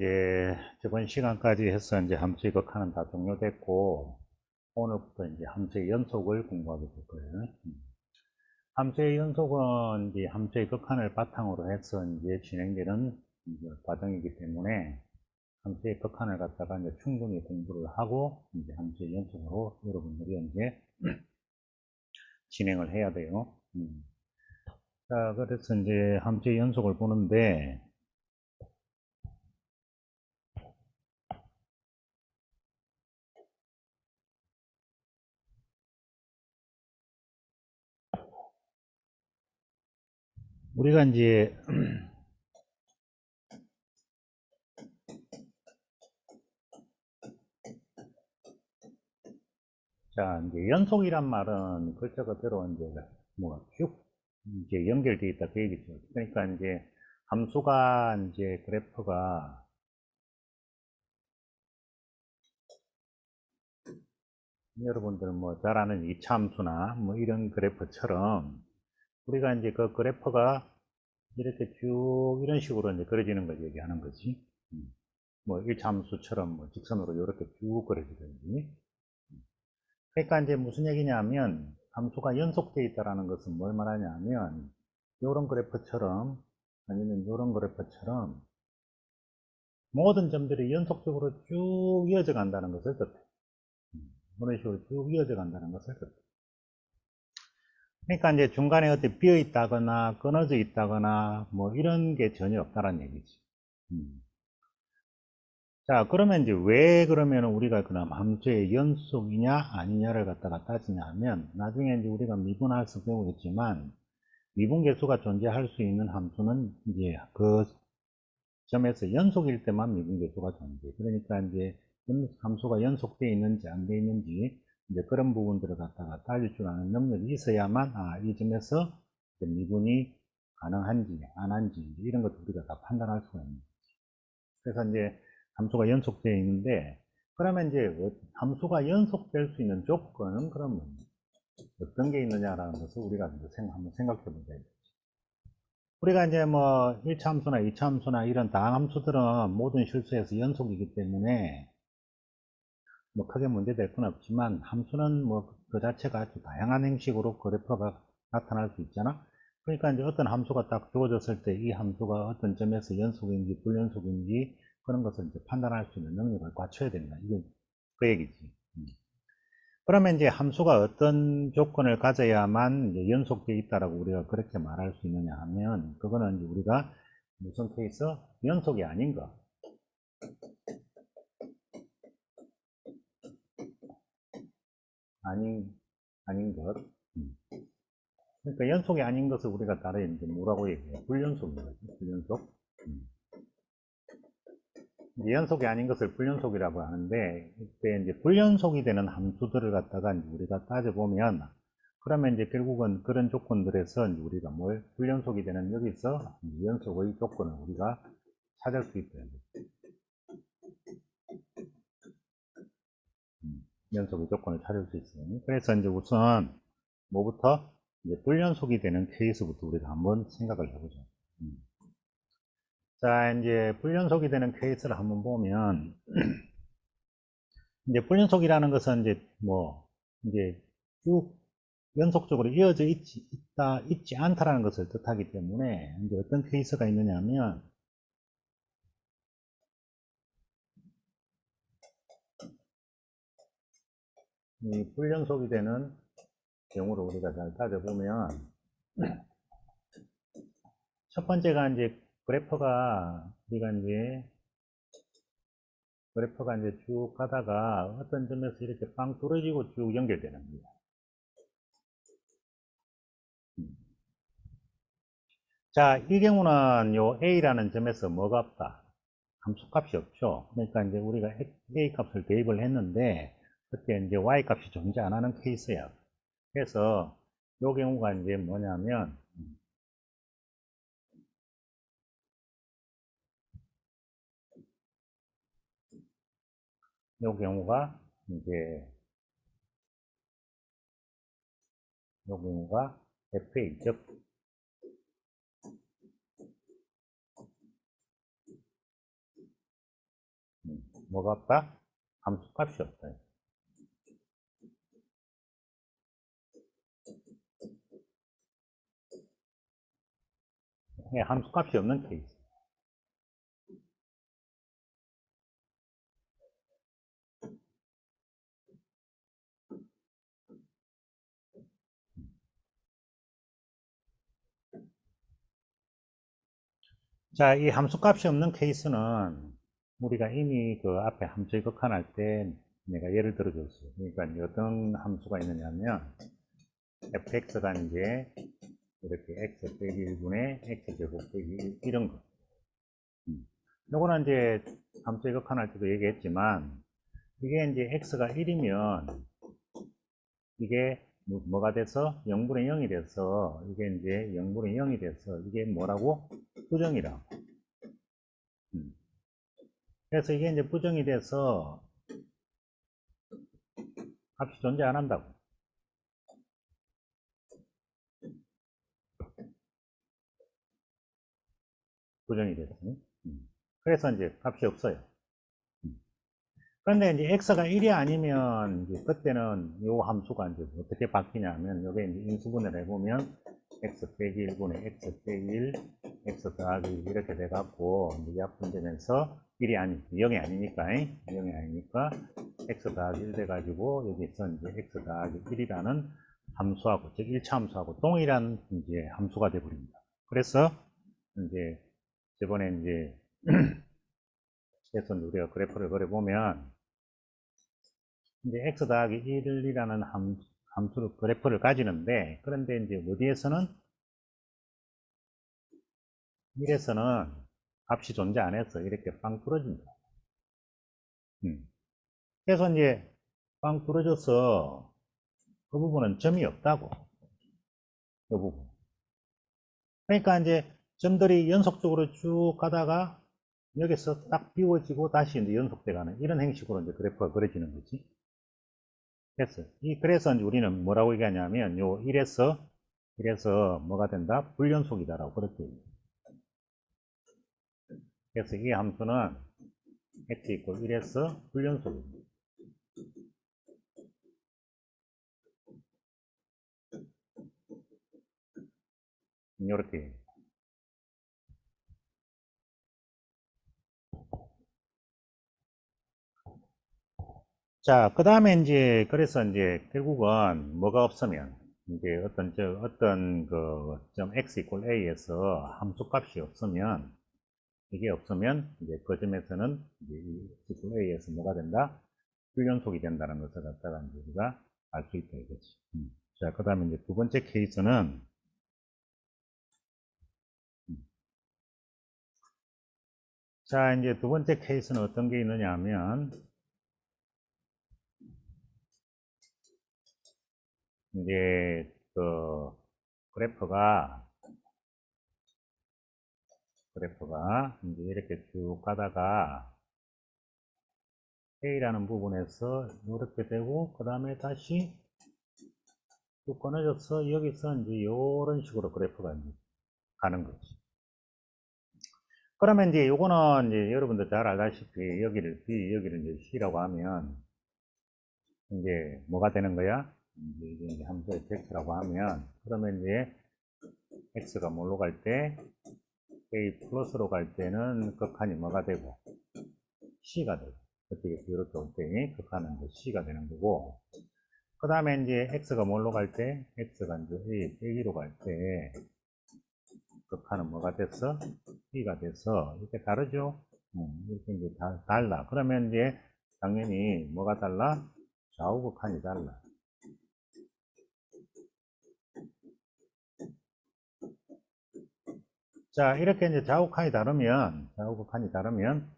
이제 저번 시간까지 해서 이제 함수의 극한은 다 종료됐고, 오늘부터 이제 함수의 연속을 공부하게 될 거예요. 함수의 연속은 이제 함수의 극한을 바탕으로 해서 이제 진행되는 이제 과정이기 때문에 함수의 극한을 갖다가 이제 충분히 공부를 하고 이제 함수의 연속으로 여러분들이 이제 진행을 해야 돼요. 자, 그래서 이제 함수의 연속을 보는데, 우리가 이제 자, 이제 연속이란 말은 글자 그대로 이제 뭐 쭉 이제 연결되어 있다 그 얘기죠. 그러니까 이제 함수가 이제 그래프가 여러분들 뭐 잘 아는 이차함수나 뭐 이런 그래프처럼 우리가 이제 그 그래프가 이렇게 쭉 이런 식으로 이제 그려지는 걸 얘기하는 거지. 뭐 일차함수처럼 뭐 직선으로 이렇게 쭉 그려지든지. 그러니까 이제 무슨 얘기냐면 함수가 연속되어 있다는 것은 뭘 말하냐면 이런 그래프처럼 아니면 이런 그래프처럼 모든 점들이 연속적으로 쭉 이어져 간다는 것을 뜻해. 이런 식으로 쭉 이어져 간다는 것을 뜻해. 그러니까 이제 중간에 어디 비어 있다거나 끊어져 있다거나 뭐 이런 게 전혀 없다는 얘기지. 자, 그러면 이제 왜 그러면 우리가 그럼 함수의 연속이냐 아니냐를 갖다가 따지냐 하면 나중에 이제 우리가 미분할 수 배우겠지만 미분계수가 존재할 수 있는 함수는 이제 그 점에서 연속일 때만 미분계수가 존재. 그러니까 이제 함수가 연속되어 있는지 안 되어 있는지 이제 그런 부분들을 갖다가 따질 줄 아는 능력이 있어야만 이 점에서 미분이 가능한지 안 한지 이런 것도 우리가 다 판단할 수가 있는 거지. 그래서 이제 함수가 연속되어 있는데 그러면 이제 함수가 연속될 수 있는 조건은 그러면 어떤 게 있느냐라는 것을 우리가 이제 한번 생각해 보자. 우리가 이제 뭐 1차 함수나 2차 함수나 이런 다항함수들은 모든 실수에서 연속이기 때문에 뭐 크게 문제될 건 없지만 함수는 뭐 그 자체가 아주 다양한 형식으로 그래프가 나타날 수 있잖아. 그러니까 이제 어떤 함수가 딱 주어졌을 때 이 함수가 어떤 점에서 연속인지 불연속인지 그런 것을 이제 판단할 수 있는 능력을 갖춰야 된다. 이게 그 얘기지. 그러면 이제 함수가 어떤 조건을 가져야만 이제 연속되어 있다라고 우리가 그렇게 말할 수 있느냐 하면 그거는 이제 우리가 무슨 케이스? 연속이 아닌 거. 아닌 것. 그러니까 연속이 아닌 것을 우리가 따로 이제 뭐라고 얘기해요? 불연속인 거죠. 불연속. 이제 연속이 아닌 것을 불연속이라고 하는데 이때 이제 불연속이 되는 함수들을 갖다가 이제 우리가 따져보면 그러면 이제 결국은 그런 조건들에서 이제 우리가 뭘 불연속이 되는 여기서 연속의 조건을 우리가 찾을 수 있어요. 연속의 조건을 찾을 수 있어요. 그래서 이제 우선 뭐부터 이제 불연속이 되는 케이스부터 우리가 한번 생각을 해보죠. 자, 이제 불연속이 되는 케이스를 한번 보면 이제 불연속이라는 것은 이제 뭐 이제 쭉 연속적으로 이어져 있지 않다라는 것을 뜻하기 때문에 이제 어떤 케이스가 있느냐면 이 불연속이 되는 경우를 우리가 잘 따져보면 첫 번째가 이제 그래프가 이제 쭉 가다가 어떤 점에서 이렇게 빵 뚫어지고 쭉 연결되는 거예요. 자, 이 경우는 요 A라는 점에서 뭐가 없다? 함수값이 없죠. 그러니까 이제 우리가 A 값을 대입을 했는데 그때 이제 Y 값이 존재 안 하는 케이스야. 그래서 요 경우가 이제 뭐냐면 요 경우가 이제 요 경우가 FA 즉 뭐가 없다? 함수값이 없다. 예, 함수값이 없는 케이스. 자, 이 함수값이 없는 케이스는 우리가 이미 그 앞에 함수의 극한할 때 내가 예를 들어 줬어요. 그러니까 어떤 함수가 있느냐면 fx가 이제 이렇게 x 빼기 1분의 x제곱 빼기 1 이런 거. 요거는 이제 함수의 극한할 때도 얘기했지만 이게 이제 x가 1이면 이게 뭐가 돼서 0분의 0이 돼서 이게 이제 0분의 0이 돼서 이게 뭐라고? 부정이라고. 그래서 이게 이제 부정이 돼서 값이 존재 안 한다고. 부정이 됐으니. 그래서 이제 값이 없어요. 그런데 이제 x가 1이 아니면 이제 그때는 요 함수가 이제 어떻게 바뀌냐면 요게 이제 인수분해를 해보면 x 빼기 1분의 x 빼기 1, x 더하기 1 이렇게 돼갖고 이제 약분되면서 1이 아니 0이 아니니까 0이 아니니까 x 더하기 1 돼가지고 여기서 이제 x 더하기 1이라는 함수하고 즉 1차 함수하고 동일한 이제 함수가 돼버립니다. 그래서 이제 저번에 이제 그래서 우리가 그래프를 그려보면 이제 x 더하기 1이라는 함수를 그래프를 가지는데 그런데 이제 어디에서는 1에서는 값이 존재 안 해서 이렇게 빵 뚫어진다. 그래서 이제 빵 뚫어져서 그 부분은 점이 없다고. 그 부분. 그러니까 이제 점들이 연속적으로 쭉 가다가 여기서 딱 비워지고 다시 이제 연속돼 가는 이런 형식으로 이제 그래프가 그려지는 거지. 됐어. 그래서 이제 우리는 뭐라고 얘기하냐면 요 1에서 뭐가 된다? 불연속이다라고 그렇게 얘기해요. 그래서 이 함수는 x 이퀄 1에서 불연속입니다. 이렇게. 자, 그 다음에 이제, 그래서 이제, 결국은 뭐가 없으면, 이제 어떤 그, 점 x 이퀄 a에서 함수값이 없으면, 이게 없으면, 이제 그 점에서는, 이제 이 x 이퀄 a에서 뭐가 된다? 불연속이 된다는 것을 갖다가 이제 우리가 알 수 있다 이거지. 자, 그 다음에 이제 두 번째 케이스는, 자, 이제 두 번째 케이스는 어떤 게 있느냐 하면, 이제, 그, 그래프가 이제 이렇게 쭉 가다가 A라는 부분에서 이렇게 되고 그 다음에 다시 쭉 끊어져서 여기서 이제 이런 식으로 그래프가 이제 가는 거지. 그러면 이제 요거는 이제 여러분들 잘 알다시피 여기를 B, 여기를 이제 C라고 하면 이제 뭐가 되는 거야? 이제 함수의 X라고 하면 그러면 이제 X가 뭘로 갈 때 A 플러스로 갈 때는 극한이 뭐가 되고 C가 되고 이렇게 올 때 극한은 이제 C가 되는 거고 그 다음에 이제 X가 뭘로 갈 때 X가 이제 A 빼기로 갈 때 극한은 뭐가 됐어? B가 돼서 이렇게 다르죠? 이렇게 이제 달라. 그러면 이제 당연히 뭐가 달라? 좌우 극한이 달라. 자, 이렇게 이제 좌우 극한이 다르면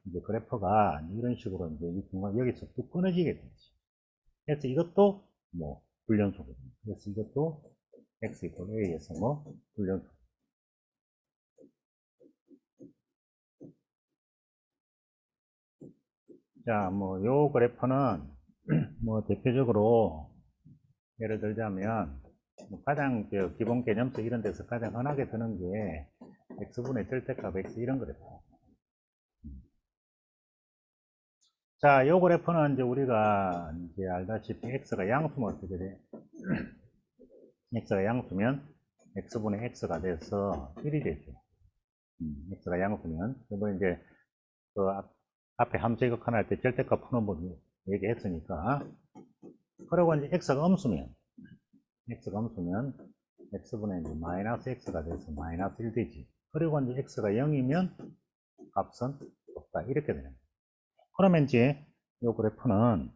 이제 그래프가 이런 식으로 이제 이 중간 여기서 뚝 끊어지게 되지. 그래서 이것도 뭐 불연속입니다. 그래서 이것도 x 이퀄 a에서 뭐 불연속. 자, 뭐 요 그래프는 뭐 대표적으로 예를 들자면 뭐 가장 기본 개념서 이런 데서 가장 흔하게 드는 게 x분의 절대값 x 이런 그래프. 자, 요 그래프는 이제 우리가 이제 알다시피 x가 양수면 어떻게 돼? x가 양수면 x분의 x가 돼서 1이 되죠. x가 양수면. 이번에 이제 그 앞에 함수 제곱하나 할 때 절대값 푸는 법 얘기했으니까. 그리고 이제 x가 음수면 x분의 이제 마이너스 x가 돼서 마이너스 1 되지. 그리고 이제 x가 0이면 값은 없다. 이렇게 되는 거예요. 그러면 이제 이 그래프는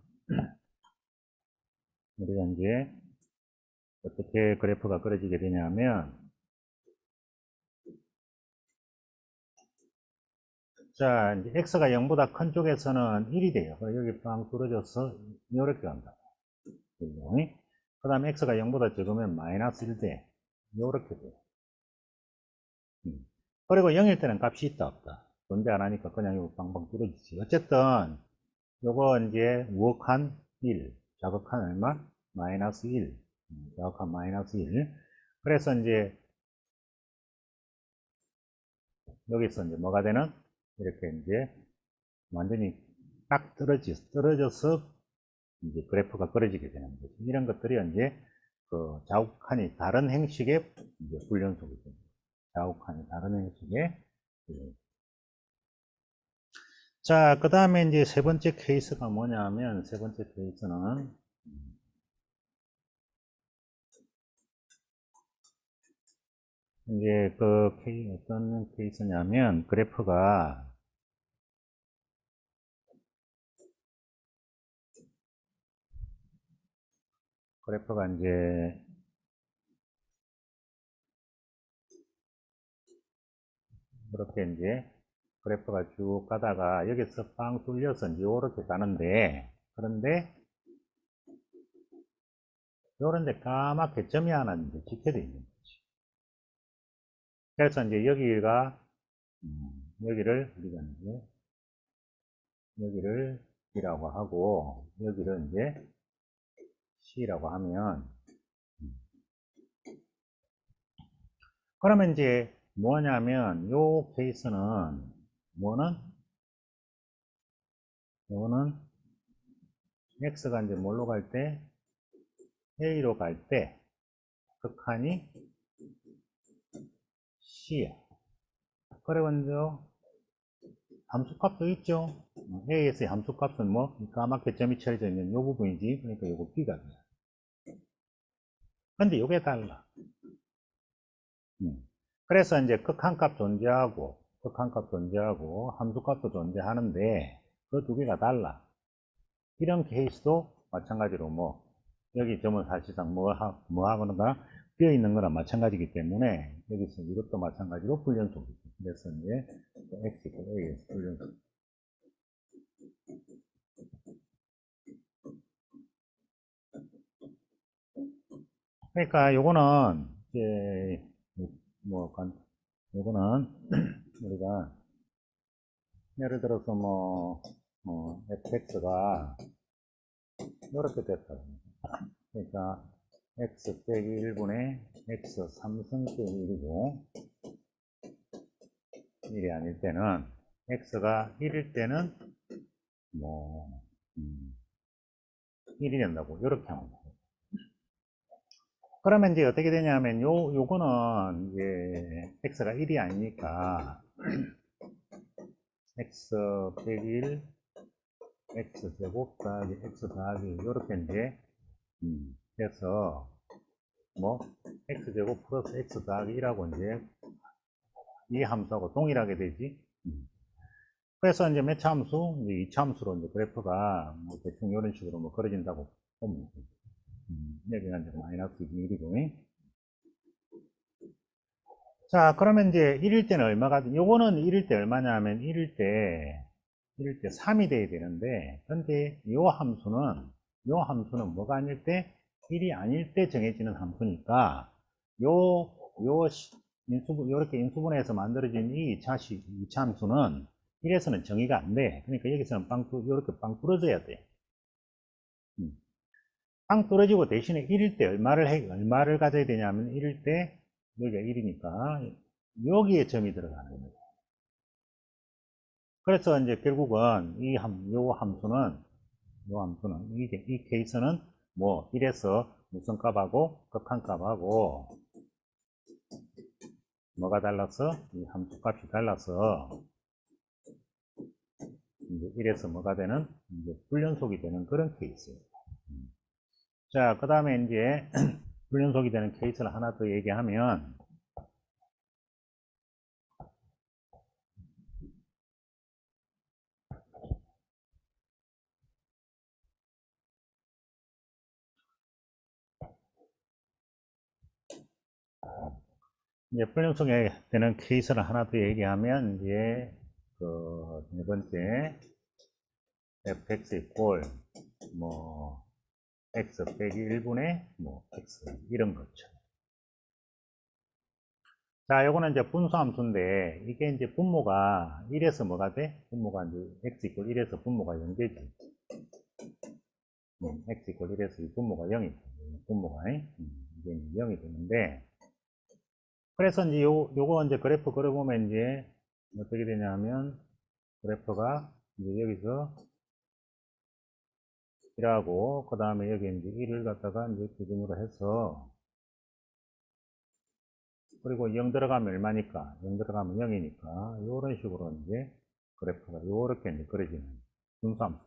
우리가 이제 어떻게 그래프가 그려지게 되냐면, 자, 이제 x가 0보다 큰 쪽에서는 1이 돼요. 여기 빵 뚫어져서 이렇게 간다. 그 다음에 x가 0보다 적으면 마이너스 1 돼. 이렇게 돼요. 그리고 0일 때는 값이 있다 없다. 존재 안 하니까 그냥 이거 빵빵 뚫어지지. 어쨌든 요거 이제 우억한 1, 자극한 얼마? 마이너스 1. 자극한 마이너스 1. 그래서 이제 여기서 이제 뭐가 되는? 이렇게 이제 완전히 딱 떨어져서 이제 그래프가 그려지게 되는 거죠. 이런 것들이 이제 그 자욱한이 다른 형식의 이제 훈련속이죠. 자욱한이 다른 형식의. 자, 그 다음에 이제 세 번째 케이스가 뭐냐면, 세 번째 케이스는 이제 어떤 케이스냐면, 그래프가 이제 그렇게 이제 그래프가 쭉 가다가 여기서 빵 뚫려서 이제 이렇게 가는데, 그런데 요런데 까맣게 점이 하나 이제 찍혀져 있는 거지. 그래서 이제 여기가 여기를 우리가 이제 여기를 B라고 하고 여기를 이제 C라고 하면, 그러면 이제 뭐냐면 요 케이스는 뭐는 요거는 x가 이제 뭘로 갈 때 a로 갈 때 극한이 c야. 그리고 이제 함수값도 있죠. a에서의 함수값은 뭐 까맣게 점이 쳐져 있는 요 부분이지. 그러니까 요거 b가 돼. 근데 요게 달라. 그래서 이제 극한값 존재하고 함수값도 존재하는데 그 두 개가 달라. 이런 케이스도 마찬가지로 뭐 여기 점은 사실상 뭐 하거나 비어 있는 거나 마찬가지이기 때문에 여기서 이것도 마찬가지로 훈련속이죠. 그래서 이제 x a에서 훈련속. 그러니까 요거는 이제 뭐 요거는 우리가 예를 들어서 fx가 이렇게 됐다. 그러니까 x 빼기 1분의 x 3승 빼기 1이고 1이 아닐 때는 x가 1일 때는 뭐 1이 된다고 이렇게 하면 돼요. 그러면 이제 어떻게 되냐면 요거는 이제 x가 1이 아니니까 x 빼기 1 x 제곱 더하기 x 더하기 이렇게 이제 해서 뭐 x 제곱 플러스 x 더하기 1하고 이제 이 함수하고 동일하게 되지. 그래서 이제 몇 차함수? 이제 2차함수로 이제 그래프가 뭐 대충 이런 식으로 뭐 그려진다고 보면 돼. 여기가 이제 마이너스 1이고. 자, 그러면 이제 1일 때는 얼마가, 요거는 1일 때 얼마냐면 1일 때 3이 돼야 되는데, 근데 요 함수는 뭐가 아닐 때? 1이 아닐 때 정해지는 함수니까, 요렇게 인수분해해서 만들어진 이 2차 함수는 1에서는 정의가 안 돼. 그러니까 여기서는 요렇게 빵 뚫어져야 돼. 빵 뚫어지고 대신에 1일 때 얼마를 가져야 되냐면 1일 때 여기가 1이니까 여기에 점이 들어가는 거예요. 그래서 이제 결국은 요 함수는, 이 케이스는 뭐, 1에서 무슨 값하고, 극한값하고, 뭐가 달라서? 이 함수 값이 달라서, 이제 1에서 뭐가 되는? 이제 불연속이 되는 그런 케이스예요. 자, 그 다음에 이제, 불연속이 되는 케이스를 하나 더 얘기하면, 이제 불연속이 되는 케이스를 하나 더 얘기하면, 이제, 그, 네 번째, fx 이꼴, 뭐, x 빼기 1분의, 뭐, x, 이런 거죠. 자, 요거는 이제 분수함수인데, 이게 이제 분모가 1에서 뭐가 돼? 분모가 이제 x 이꼴 1에서 분모가 0되지. x 이꼴 1에서 이 분모가 0이 돼. 분모가, 이게 0이 되는데, 그래서 이제 요거 이제 그래프 그려보면 이제 어떻게 되냐면, 그래프가 이제 여기서 1하고, 그 다음에 여기 이제 1을 갖다가 이제 기준으로 해서, 그리고 0 들어가면 얼마니까? 0 들어가면 0이니까, 요런 식으로 이제 그래프가 요렇게 이제 그려지는 분수함수.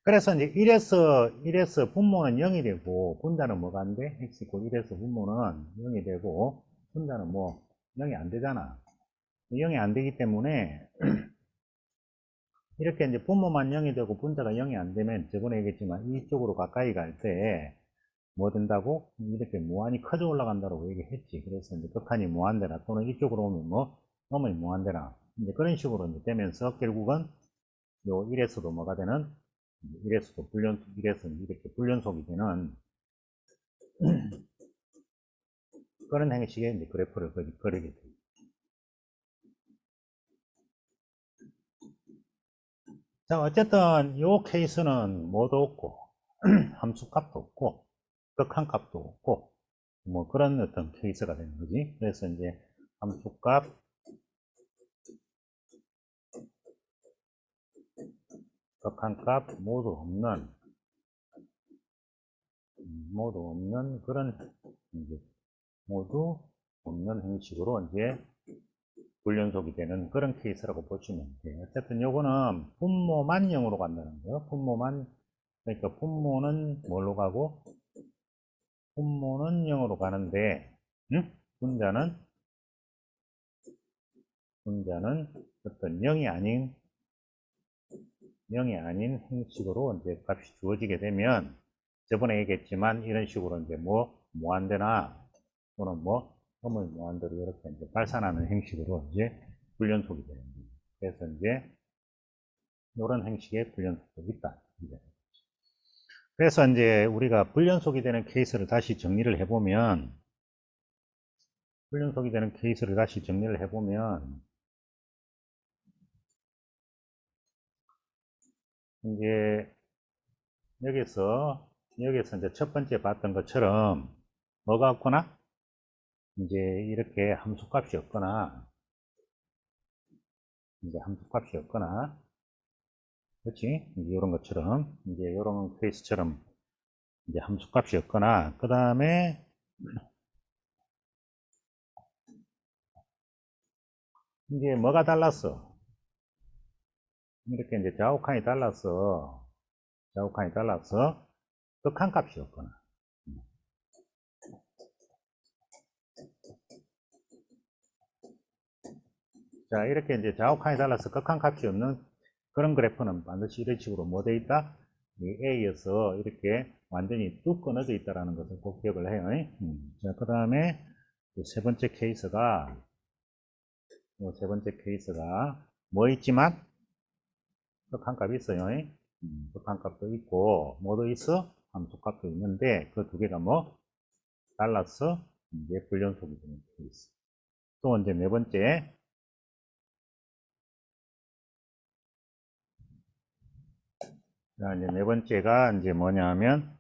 그래서 이제 1에서 분모는 0이 되고, 분자는 뭐가 안 돼? x 이꼴 1에서 분모는 0이 되고, 분자는 뭐 0이 안 되잖아. 0이 안 되기 때문에, 이렇게 이제 분모만 0이 되고 분자가 0이 안 되면 저번에 얘기했지만 이쪽으로 가까이 갈 때 뭐 된다고? 이렇게 무한히 커져 올라간다고 얘기했지. 그래서 이제 극한이 무한대나 또는 이쪽으로 오면 뭐 너무 무한대나 이제 그런 식으로 이제 되면서 결국은 요 1에서도 뭐가 되는 1에서도 불연속 1에서 이렇게 불연속이 되는 그런 형식의 이제 그래프를 그리게 돼요. 자, 어쨌든 요 케이스는 뭐도 없고 함수값도 없고 극한값도 없고 뭐 그런 어떤 케이스가 되는 거지. 그래서 이제 함수값, 극한값 모두 없는 그런 이제 모두 없는 형식으로 이제 불연속이 되는 그런 케이스라고 보시면 돼요. 어쨌든 요거는 분모만 0으로 간다는 거예요. 분모만, 그러니까 분모는 뭘로 가고 분모는 0으로 가는데 분자는 어떤 0이 아닌 형식으로 이제 값이 주어지게 되면 저번에 얘기했지만 이런 식으로 이제 뭐 무한대나 또는 뭐 허물 무한대로 이렇게 이제 발산하는 형식으로 이제 불연속이 되는 거예요. 그래서 이제 이런 형식의 불연속도 있다. 이제. 그래서 이제 우리가 불연속이 되는 케이스를 다시 정리를 해보면 이제 여기서 이제 첫 번째 봤던 것처럼 뭐가 없거나 이제 이렇게 함수값이 없거나 그렇지? 이제 이런 것처럼 이제 이런 케이스처럼 이제 함수값이 없거나 그 다음에 이제 뭐가 달랐어? 이렇게 이제 좌우칸이 달랐어. 극한값이 없거나. 자, 이렇게 이제 좌우칸이 달라서 극한값이 없는 그런 그래프는 반드시 이런 식으로 뭐 돼 있다? 이 A에서 이렇게 완전히 뚝 끊어져 있다는 것을 꼭 기억을 해요. 자, 그 다음에 세 번째 케이스가 뭐 있지만 극한값이 있어요. 극한값도 있고 뭐도 있어? 함수값도 있는데 그 두 개가 뭐 달라서 이제 불연속이 되는 케이스. 또 이제 네 번째 자, 이제 네 번째가 이제 뭐냐면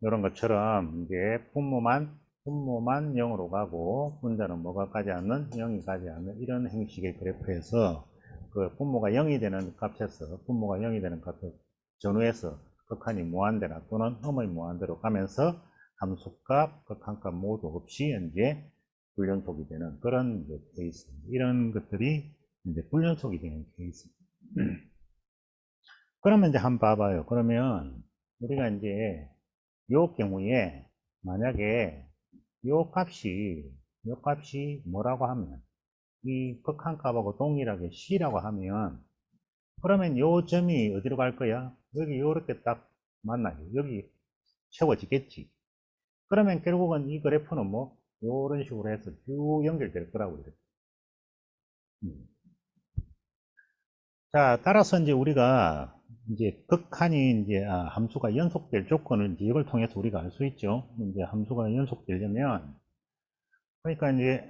이런 것처럼 이제 분모만 분모만 0으로 가고 분자는 뭐가 가지 않는 0이 가지 않는 이런 형식의 그래프에서 그 분모가 0이 되는 값에서 분모가 0이 되는 값에 전후에서 극한이 무한대나 또는 음의 무한대로 가면서 함수값, 극한값 모두 없이 이제 불연속이 되는 그런 이제 케이스. 이런 것들이 이제 불연속이 되는 케이스. 그러면 이제 한번 봐봐요. 그러면 우리가 이제 요 경우에 만약에 요 값이 뭐라고 하면 이 극한값하고 동일하게 C라고 하면 그러면 요 점이 어디로 갈 거야? 여기 요렇게 딱 만나요. 여기 채워지겠지. 그러면 결국은 이 그래프는 뭐 요런 식으로 해서 쭉 연결될 거라고 이렇게. 자, 따라서 이제 우리가 이제 극한이 이제 함수가 연속될 조건을 이제 이걸 통해서 우리가 알 수 있죠. 이제 함수가 연속되려면 그러니까 이제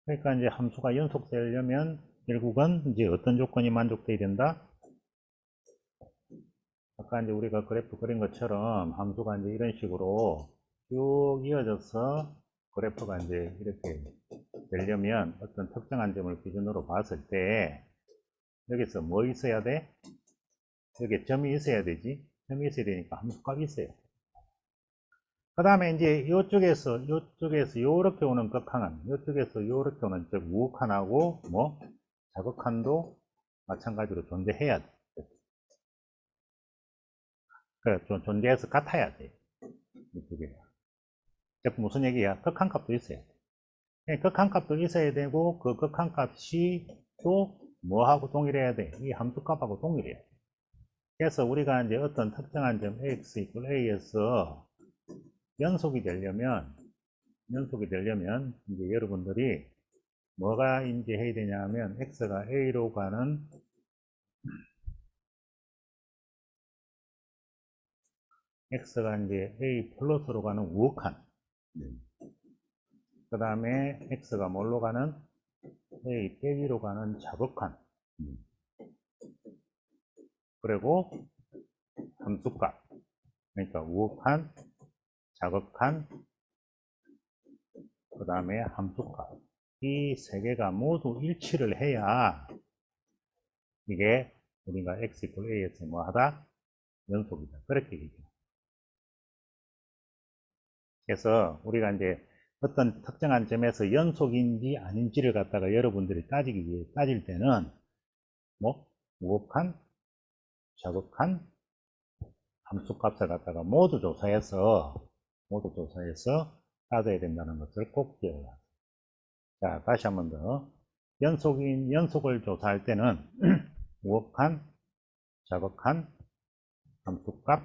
그러니까 이제 함수가 연속되려면 결국은 이제 어떤 조건이 만족돼야 된다? 아까 이제 우리가 그래프 그린 것처럼 함수가 이제 이런 식으로 쭉 이어져서 그래프가 이제 이렇게 되려면 어떤 특정한 점을 기준으로 봤을 때 여기서 뭐 있어야 돼? 여기 점이 있어야 되지. 점이 있어야 되니까 함수값이 있어요. 그 다음에 이제 이쪽에서 요렇게 오는 극한은 이쪽에서 요렇게 오는 즉 우극한하고 뭐 자극한도 마찬가지로 존재해야 돼. 그래, 존재해서 같아야 돼. 이쪽에. 즉 무슨 얘기야? 극한값도 있어야 돼. 극한값도 있어야 되고 그 극한값이 또 뭐하고 동일해야 돼? 이 함수값하고 동일해야 돼. 그래서 우리가 이제 어떤 특정한 점 x 이퀄 a에서 연속이 되려면 이제 여러분들이 뭐가 이제 해야 되냐면 x가 a로 가는 x가 이제 a 플러스로 가는 우극한 그 다음에 x가 뭘로 가는 a 빼기로 가는 자극한 그리고 함수값 그러니까 우극한 자극한 그 다음에 함수값 이 세 개가 모두 일치를 해야 이게 우리가 x 이퀄 a에서 뭐 하다 연속이다 그렇게 얘기해요. 그래서 우리가 이제 어떤 특정한 점에서 연속인지 아닌지를 갖다가 여러분들이 따질 때는 뭐 우극한 자극한 함수값을 갖다가 모두 조사해서 따져야 된다는 것을 꼭 기억해야. 자, 다시 한 번 더. 연속을 조사할 때는 우극한, 자극한, 함수값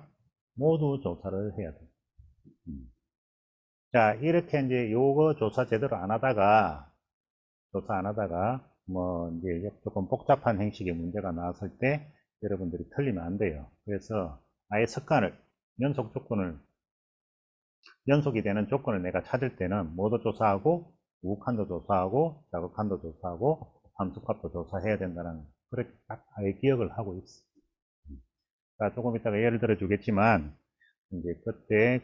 모두 조사를 해야 돼. 자, 이렇게 이제 요거 조사 제대로 안 하다가, 뭐, 이제 조금 복잡한 형식의 문제가 나왔을 때 여러분들이 틀리면 안 돼요. 그래서 아예 연속이 되는 조건을 내가 찾을 때는 뭐도 조사하고, 우극한도 조사하고, 자극한도 조사하고, 함수값도 조사해야 된다는, 그렇게 딱 아예 기억을 하고 있어. 자, 조금 이따가 예를 들어 주겠지만, 이제 그때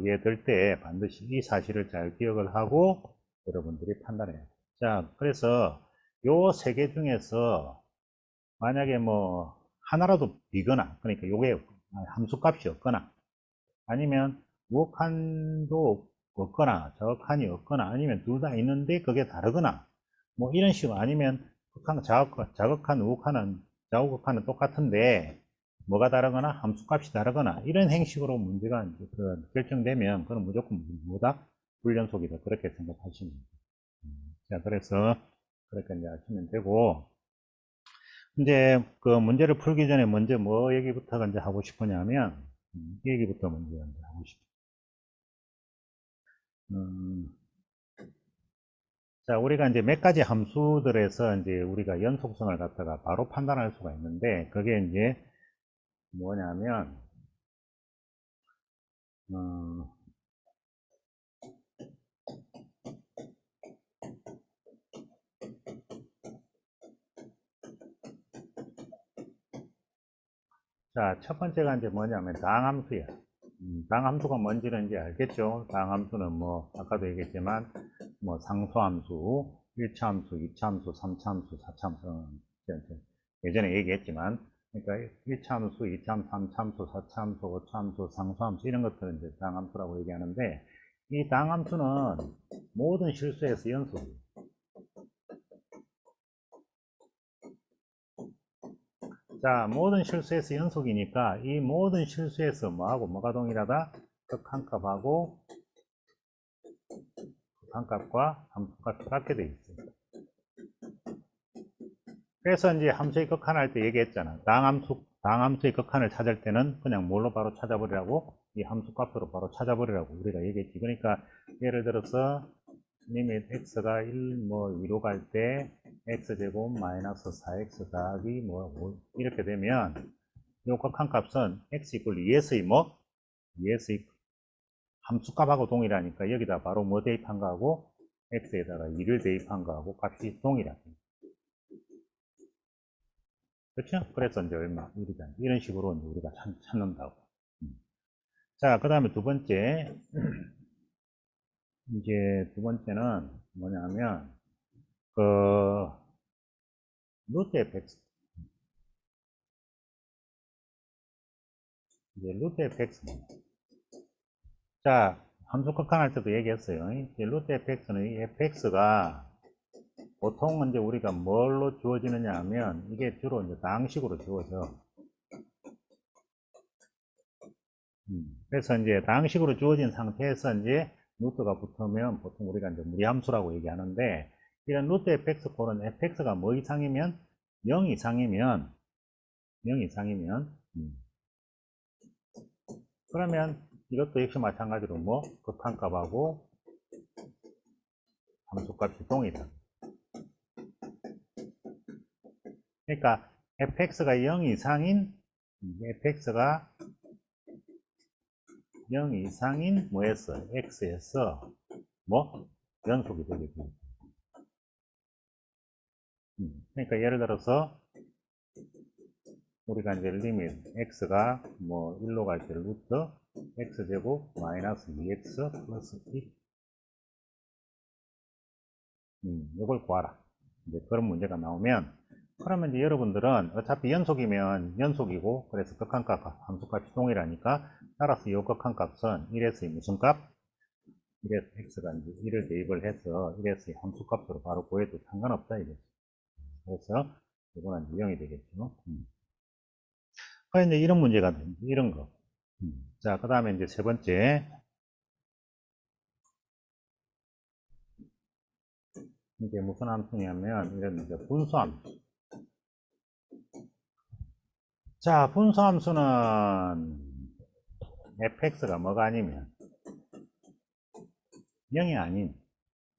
예 들 때 반드시 이 사실을 잘 기억을 하고 여러분들이 판단해요. 자, 그래서 요 세 개 중에서 만약에 뭐 하나라도 비거나 그러니까 요게 함수값이 없거나 아니면 무한도 없거나 저항이 없거나 아니면 둘 다 있는데 그게 다르거나 뭐 이런 식으로 아니면 자극한 우극한은 똑같은데 뭐가 다르거나 함수값이 다르거나 이런 형식으로 문제가 이제 결정되면 그건 무조건 뭐다? 불연속이다 그렇게 생각하시면 돼요. 자, 그래서 그렇게 이제 하시면 되고 이제 그 문제를 풀기 전에 먼저 뭐 얘기부터 이제 하고 싶으냐면 이 얘기부터 먼저 이제 하고 싶어요. 자, 우리가 이제 몇 가지 함수들에서 이제 우리가 연속성을 갖다가 바로 판단할 수가 있는데, 그게 이제 뭐냐면, 어, 자, 첫 번째가 이제 뭐냐면 당함수야. 당함수가 뭔지는 이제 알겠죠? 당함수는 뭐, 아까도 얘기했지만, 뭐, 상수함수, 1차 함수, 2차 함수, 3차 함수, 4차 함수, 예전에 얘기했지만, 그러니까 1차 함수, 2차 함수, 3차 함수, 4차 함수, 5차 함수, 상수함수, 이런 것들은 이제 당함수라고 얘기하는데, 이 당함수는 모든 실수에서 연속이에요. 자, 모든 실수에서 연속이니까 이 모든 실수에서 뭐하고 뭐가 동일하다? 극한값하고 극한값과 함수값이 같게 돼 있어요. 그래서 이제 함수의 극한할 때 얘기했잖아. 당함수의 극한을 찾을 때는 그냥 뭘로 바로 찾아버리라고? 이 함수값으로 바로 찾아버리라고 우리가 얘기했지. 그러니까 예를 들어서 리밋 x가 1, 뭐 2로 갈 때 x제곱 마이너스 4x 더하기 뭐 이렇게 되면 요 극한값은 x 이퀄 2s의 뭐? 2s의 함수값하고 동일하니까 여기다 바로 뭐 대입한 거하고 x에다가 2를 대입한 거하고 값이 동일하다. 그렇죠? 그래서 이제 얼마? 1이다. 이런 식으로 이제 우리가 찾는다고. 자, 그 다음에 두 번째. 이제 두 번째는 뭐냐면, 그, 루트 fx. 이제 루트 fx. 자, 함수 극한할 때도 얘기했어요. 이제 루트 fx는 이 fx가 보통 이제 우리가 뭘로 주어지느냐 하면 이게 주로 이제 다항식으로 주어져. 그래서 이제 다항식으로 주어진 상태에서 이제 루트가 붙으면 보통 우리가 이제 무리함수라고 얘기하는데 이런 루트 fx꼴은 fx가 뭐 이상이면 0 이상이면 0 이상이면 그러면 이것도 역시 마찬가지로 뭐 극한값하고 함수값이 동이다. 그러니까 fx가 0 이상인 fx가 0 이상인 뭐였어? x에서 뭐 연속이 되겠죠. 그러니까 예를 들어서 우리가 이제 리밋 x가 뭐 1로 갈 때 루트 x제곱 마이너스 2x 플러스 2 이걸 구하라. 이제 그런 문제가 나오면 그러면 이제 여러분들은 어차피 연속이면 연속이고 그래서 극한값 함수값이 동일하니까 따라서 이 극한값은 1에서의 무슨 값? 1에서 x가 이제 1을 대입을 해서 1에서의 함수값으로 바로 구해도 상관없다 이거죠. 그래서 이거는 이제 0이 되겠죠. 그런데 이런 문제가 이런 거. 자, 그 다음에 이제 세 번째. 이게 무슨 함수냐면, 이런 이제 분수함수. 자, 분수함수는 fx가 뭐가 아니면 0이 아닌,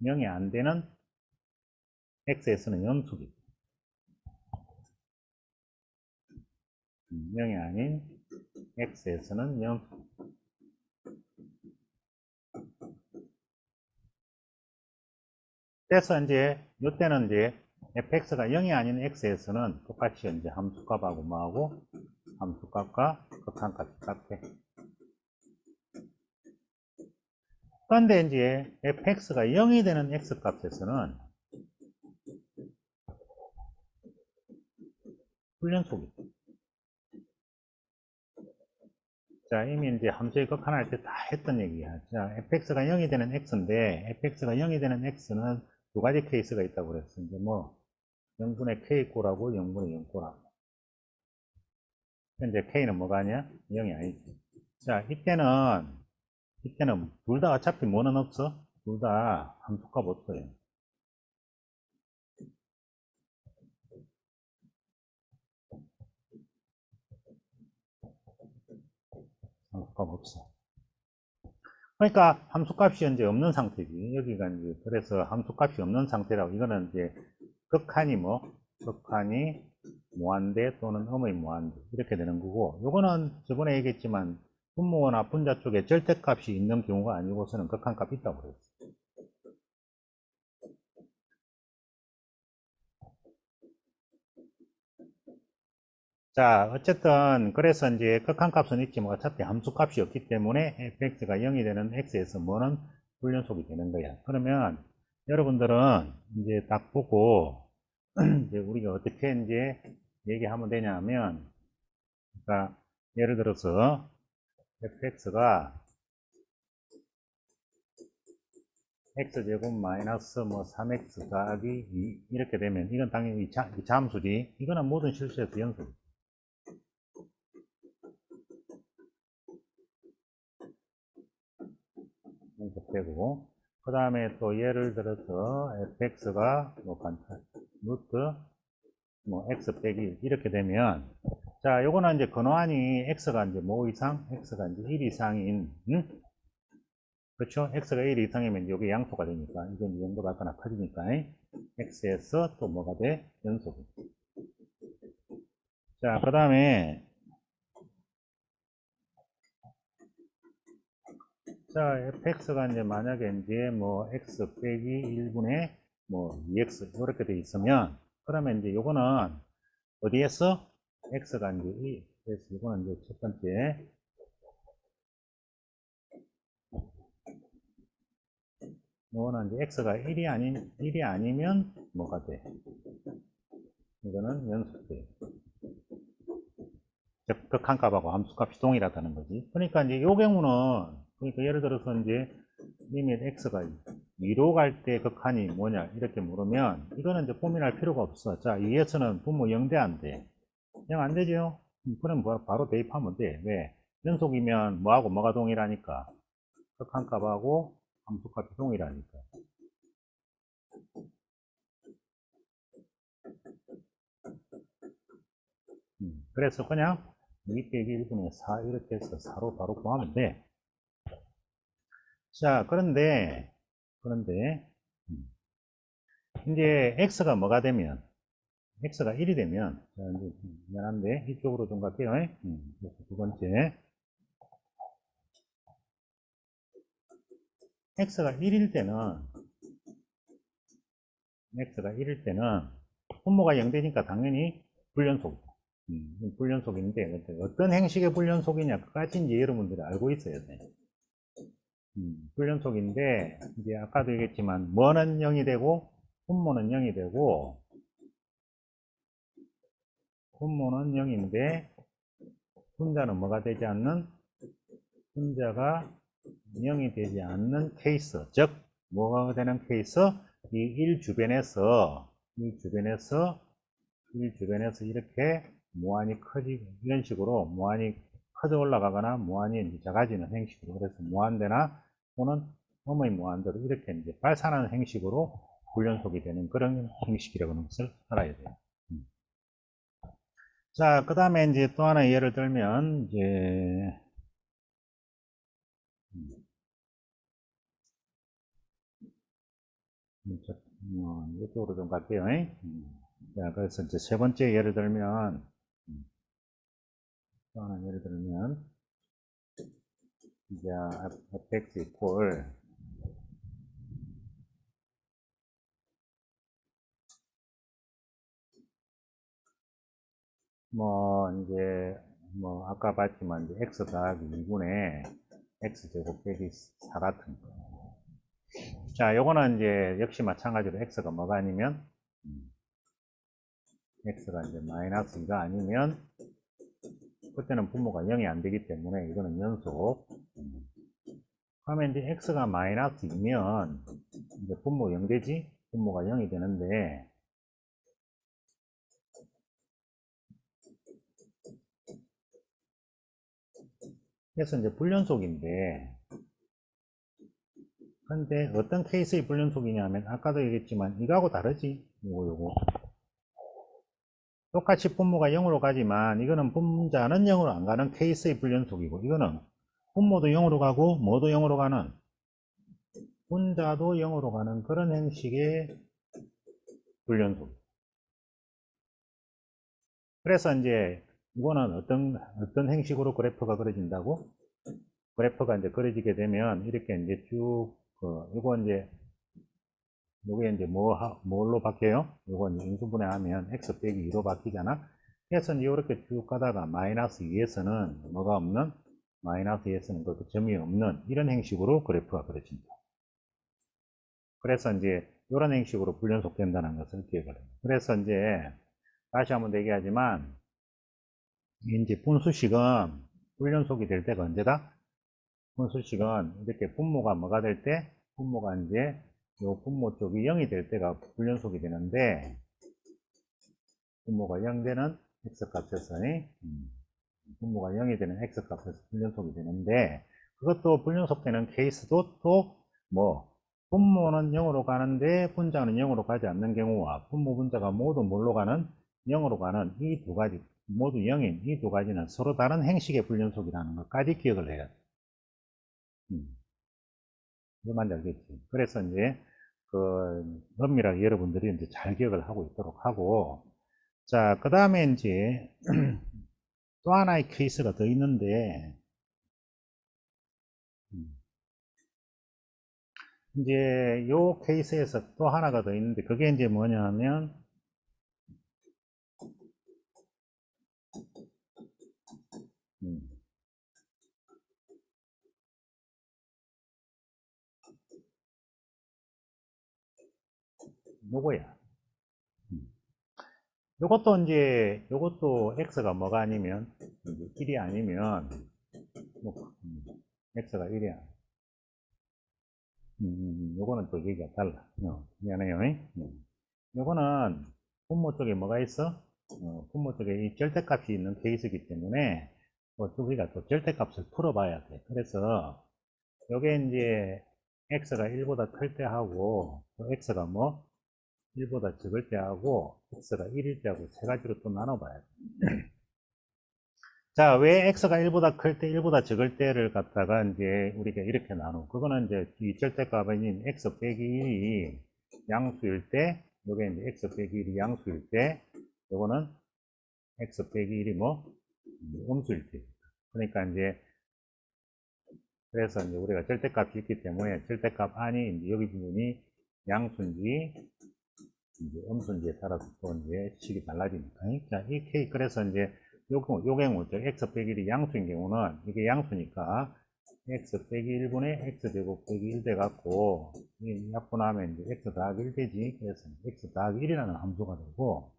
0이 안 되는 x에서는 연속이고, 0이 아닌 x에서는 연속. 그래서 이제 이때는 이제 fx가 0이 아닌 x에서는 똑같이 이제 함수값하고 뭐하고 함수값과 극한값이 같아. 그런데 이제 fx가 0이 되는 x값에서는 불연속이다. 자, 이미 이제 함수의 극한할 때 다 했던 얘기야. 자, fx가 0이 되는 x인데 fx가 0이 되는 x는 두 가지 케이스가 있다고 그랬어. 이제 뭐 0분의 k꼴하고 0분의 0꼴하고. 현재 k는 뭐가 아니야? 0이 아니지. 자, 이때는 둘 다 어차피 뭐는 없어? 둘 다 함수값 없어요. 함수값 없어. 그러니까 함수값이 현재 없는 상태지. 여기가 이제 그래서 함수값이 없는 상태라고. 이거는 이제 극한이 뭐? 극한이 무한대 또는 음의 무한대 이렇게 되는 거고 요거는 저번에 얘기했지만 분모나 분자 쪽에 절대값이 있는 경우가 아니고서는 극한값이 있다고 그랬어요. 자, 어쨌든 그래서 이제 극한값은 있지만 어차피 함수값이 없기 때문에 fx가 0이 되는 x에서 뭐는 불연속이 되는 거야. 그러면 여러분들은 이제 딱 보고 이제 우리가 어떻게 이제 얘기하면 되냐면, 그러니까 예를 들어서 fx가 x제곱 마이너스 뭐 3x 더하기 2 이렇게 되면 이건 당연히 이차함수지. 이거는 모든 실수에서 연속. 연속되고, 그 다음에 또 예를 들어서 fx가 뭐 루트 뭐 x 빼기 1 이렇게 되면, 자, 요거는 이제 근원이 x가 이제 뭐 이상? x가 이제 1 이상인, 그렇죠? x가 1 이상이면 여기 양수가 되니까 이건 0도 받거나 커지니까 x에서 또 뭐가 돼? 연속. 자, 그 다음에 자, fx가 이제 만약에 이제 뭐 x 빼기 1분의 뭐 2x 이렇게 돼 있으면, 그러면 이제 요거는 어디에서 x가 이제 2, 그래서 이거는 이제 첫 번째, 요거는 이제 x가 1이 아니면 뭐가 돼? 이거는 연속돼. 극한값하고 함수값이 동일하다는 거지. 그러니까 이제 요 경우는, 그러니까 예를 들어서 이제 리밋 x가 2로 갈 때 극한이 뭐냐 이렇게 물으면 이거는 이제 고민할 필요가 없어. 자, 2에서는 분모 0돼 안 돼? 0 안 되죠? 그럼 바로 대입하면 돼. 왜? 연속이면 뭐하고 뭐가 동일하니까? 극한값하고 함수값이 동일하니까. 그래서 그냥 2 빼기 1분의 4 이렇게 해서 4로 바로 구하면 돼. 자, 그런데 이제 x가 뭐가 되면, x가 1이 되면, 자, 이제 미안한데 이쪽으로 좀 갈게요. 그래서 두 번째, x가 1일 때는 분모가 0되니까 당연히 불연속이다. 불연속인데 어떤 행식의 불연속이냐까지 이제 여러분들이 알고 있어야 돼. 불연속인데 이제 아까도 얘기했지만 뭐는 0이 되고 분모는 0이 되고, 분모는 0인데 분자는 뭐가 되지 않는, 분자가 0이 되지 않는 케이스, 즉 뭐가 되는 케이스? 이 1주변에서 이렇게 무한히 이런 식으로 무한히 커져 올라가거나 무한히 작아지는 행식으로, 그래서 무한대나 또는 너머의 무한대로 이렇게 이제 발산하는 행식으로 불연속이 되는 그런 행식이라고 하는 것을 알아야 돼요. 자, 그 다음에 이제 또 하나 예를 들면, 이제, 이쪽으로 좀 갈게요. 자, 그래서 이제 세 번째 예를 들면, 또 하나 예를 들면, 이제 fx 이퀄, 이제, 아까 봤지만, 이제 x 더하기 2분의 x제곱 빼기 4 같은 거. 자, 요거는 이제 역시 마찬가지로 x가 뭐가 아니면, x가 이제 마이너스 2가 아니면, 그때는 분모가 0이 안 되기 때문에 이거는 연속. 그러면 이제 x가 마이너스 2면 이제 분모 0 되지? 분모가 0이 되는데, 그래서 이제 불연속인데, 근데 어떤 케이스의 불연속이냐면 아까도 얘기했지만 이거하고 다르지? 요거 똑같이 분모가 0으로 가지만 이거는 분자는 0으로 안 가는 케이스의 불연속이고, 이거는 분모도 0으로 가고 뭐도 0으로 가는, 분자도 0으로 가는 그런 행식의 불연속. 그래서 이제 이거는 어떤 행식으로 그래프가 그려진다고? 그래프가 이제 그려지게 되면 이렇게 이제 쭉, 이거 이제 요게 이제 뭘로 바뀌어요? 요거 이제 인수분해하면 x 빼기 2로 바뀌잖아. 그래서 이제 이렇게 쭉 가다가 마이너스 2에서는 뭐가 없는, 마이너스 2에서는 그 점이 없는 이런 행식으로 그래프가 그려진다. 그래서 이제 이런 행식으로 불연속 된다는 것을 기억을 해요. 그래서 이제 다시 한번 얘기하지만 이제 분수식은 불연속이 될 때가 언제다? 분수식은 이렇게 분모가 뭐가 될 때? 분모가 이제 요 분모 쪽이 0이 될 때가 불연속이 되는데, 분모가 0 되는 x값에서 분모가 0이 되는 x값에서 불연속이 되는데, 그것도 불연속되는 케이스도 또 뭐 분모는 0으로 가는데 분자는 0으로 가지 않는 경우와 분모 분자가 모두 뭘로 가는? 0으로 가는 이 두 가지, 모두 0인 이 두 가지는 서로 다른 행식의 불연속이라는 것까지 기억을 해야 돼. 이만 알겠지. 그래서 이제 그 엄밀하게 여러분들이 이제 잘 기억을 하고 있도록 하고, 자, 그 다음에 이제 또 하나의 케이스가 더 있는데, 이제 요 케이스에서 또 하나가 더 있는데, 그게 이제 뭐냐면, 요거야. 요것도 x가 뭐가 아니면, 1이 아니면, x가 1이야. 요거는 또 얘기가 달라. 미안해요. 요거는 분모 쪽에 뭐가 있어? 분모 쪽에 이 절대값이 있는 케이스이기 때문에 우리가 또 절대값을 풀어봐야 돼. 그래서 요게 이제 x가 1보다 클 때 하고 또 x가 뭐 1보다 적을 때 하고 x가 1일 때 하고 세 가지로 또 나눠봐야 돼. 자, 왜 x가 1보다 클 때, 1보다 적을 때를 갖다가 이제 우리가 이렇게 나누? 그거는 이제 이 절대값인 x 빼기 1이 양수일 때, 요게 이제 x 빼기 1이 양수일 때, 요거는 x 빼기 1이 뭐? 음수일 때. 그러니까 이제, 그래서 이제 우리가 절대값이 있기 때문에 절대값 안이 이제 여기 부분이 양수인지, 이제 음수인지에 따라서 또 이제 식이 달라지니까. 자, 이 케이스, 그래서 이제 요 경우, x 빼기 1이 양수인 경우는, 이게 양수니까, x 빼기 1분의 x제곱 빼기 1 돼갖고, 이 약분하면 이제 x 더하기 1 되지. 그래서 x 더하기 1이라는 함수가 되고,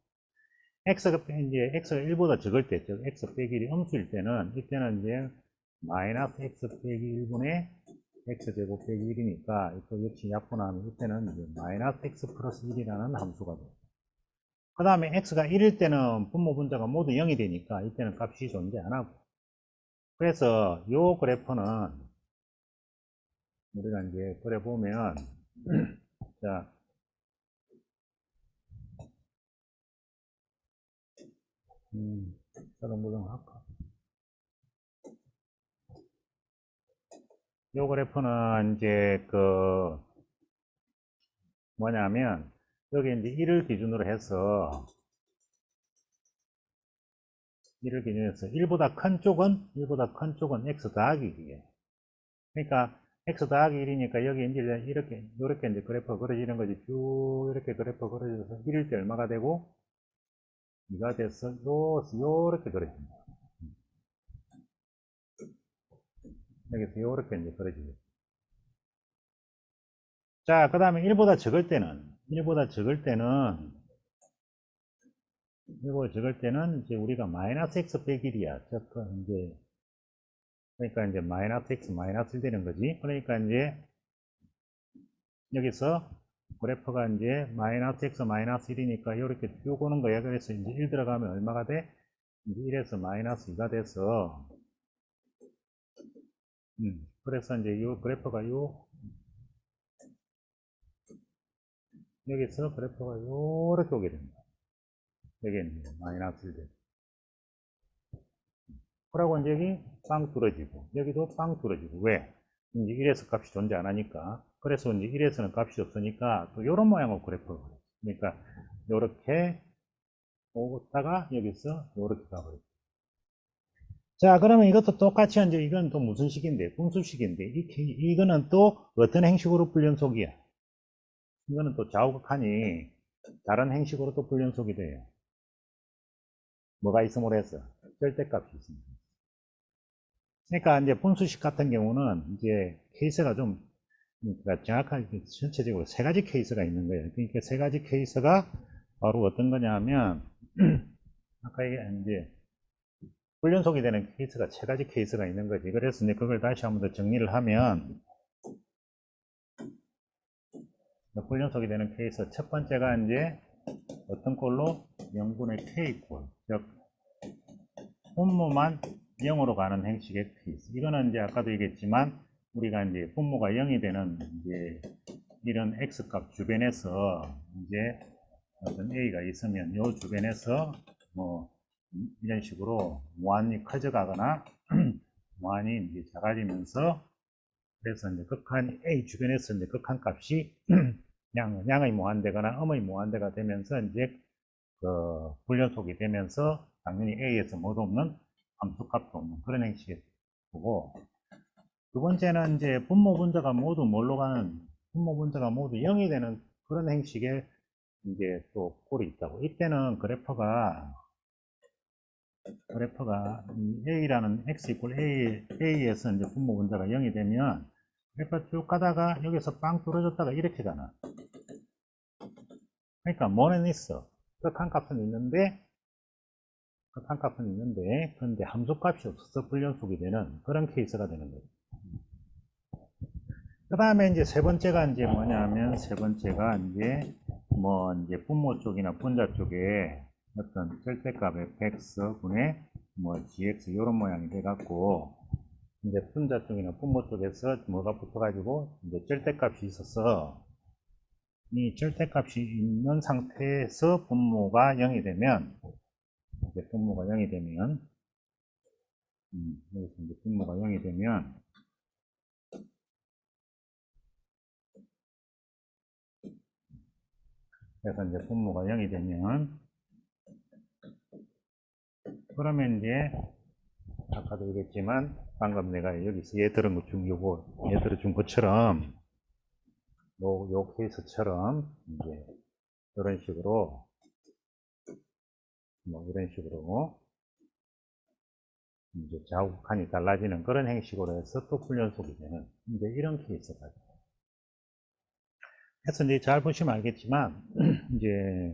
x가 이제 x가 1보다 적을 때, 즉 x 빼기 1이 음수일 때는, 이때는 이제 마이너스 x 빼기 1분의 x제곱 빼기 1이니까, 또 역시 약분하면 이때는 이제 마이너스 x 플러스 1이라는 함수가 돼요. 그 다음에 x가 1일 때는 분모 분자가 모두 0이 되니까 이때는 값이 존재 안 하고, 그래서 요 그래프는 우리가 이제 그래 보면 자, 자동 보정할까? 요 그래프는 이제 그 뭐냐면 여기 이제 1을 기준으로 해서 1을 기준으로 해서 1보다 큰 쪽은 x 더하기 1이에요. 그러니까 x 더하기 1이니까 여기 이제 이렇게 이제 그래프가 그려지는 거지. 쭉 이렇게 그래프가 그려져서 1일 때 얼마가 되고 2가 돼서 요렇게 그려집니다. 여기서 요렇게 이제 그려지죠. 자, 그 다음에 1보다 적을 때는 이제 우리가 마이너스 x 빼기 1이야. 이제 그러니까 이제 마이너스 x 마이너스 1 되는 거지. 그러니까 이제 여기서 그래프가 이제 마이너스 x 마이너스 1이니까 이렇게 쭉 오는 거야. 그래서 이제 1 들어가면 얼마가 돼? 이제 1에서 마이너스 2가 돼서 그래서 이제 이 그래프가 여기서 그래프가 요렇게 오게 됩니다. 여기 이제 마이너스 1 되고. 그러고 이제 여기 빵 뚫어지고 여기도 빵 뚫어지고. 왜? 이제 1에서 값이 존재 안 하니까. 그래서 이제 1에서는 값이 없으니까 또 이런 모양으로 그래프가 그려요. 그러니까 요렇게 오다가 여기서 요렇게 가버려요. 자, 그러면 이것도 똑같이 이제 이건 또 무슨 식인데? 분수식인데 이거는 또 어떤 행식으로 불연속이야? 이거는 또 좌우극한이 다른 행식으로 또 불연속이 돼요. 뭐가 있음으로 해서 절대값이 있습니다. 그러니까 이제 분수식 같은 경우는 이제 케이스가 좀 그러니까 정확하게 전체적으로 세 가지 케이스가 있는 거예요. 그러니까 세 가지 케이스가 바로 어떤 거냐면 아까 이제 불연속이 되는 케이스가 세 가지 케이스가 있는 거지. 그래서 이제 그걸 다시 한번 더 정리를 하면 불연속이 되는 케이스 첫 번째가 이제 어떤 꼴로 0분의 K꼴 즉 분모만 0으로 가는 행식의 케이스. 이거는 이제 아까도 얘기했지만 우리가 이제 분모가 0이 되는 이제 이런 X값 주변에서 이제 어떤 A가 있으면 이 주변에서 뭐 이런 식으로 무한히 커져가거나 무한히 이제 작아지면서 그래서 이제 극한 A 주변에서 이제 극한 값이 양의 무한대거나 음의 무한대가 되면서 이제 그 불연속이 되면서 당연히 A에서 모두 없는 함수값도 없는 그런 행식이 되고 두 번째는 이제 분모 분자가 모두 뭘로 가는 분모 분자가 모두 0이 되는 그런 행식의 이제 또 꼴이 있다고. 이때는 그래프가 A라는 X 이퀄 A에서 이제 분모 분자가 0이 되면 그래프 쭉 가다가 여기서 빵 뚫어졌다가 이렇게 가나. 그러니까 뭐는 있어. 극한 값은 있는데 그런데 함수값이 없어서 불연속이 되는 그런 케이스가 되는 거죠. 그 다음에 이제 세 번째가 이제 뭐냐면 세 번째가 이제 뭐 이제 분모 쪽이나 분자 쪽에 어떤 절대값 fx분의 뭐 gx 이런 모양이 돼 갖고 이제 분자 쪽이나 분모 쪽에서 뭐가 붙어 가지고 이제 절대값이 있어서 이 절대값이 있는 상태에서 분모가 0이 되면 이제 분모가 0이 되면 여기서 이제 분모가 0이 되면 그래서 이제 분모가 0이 되면 그러면 이제 아까도 얘기했지만 방금 내가 여기서 예들어 준 것처럼 요 케이스처럼 이제 이런 식으로 뭐 이런 식으로 이제 좌우칸이 달라지는 그런 행식으로 해서 또 불연속이 되는 이제 이런 케이스가 그래서 이제 잘 보시면 알겠지만 이제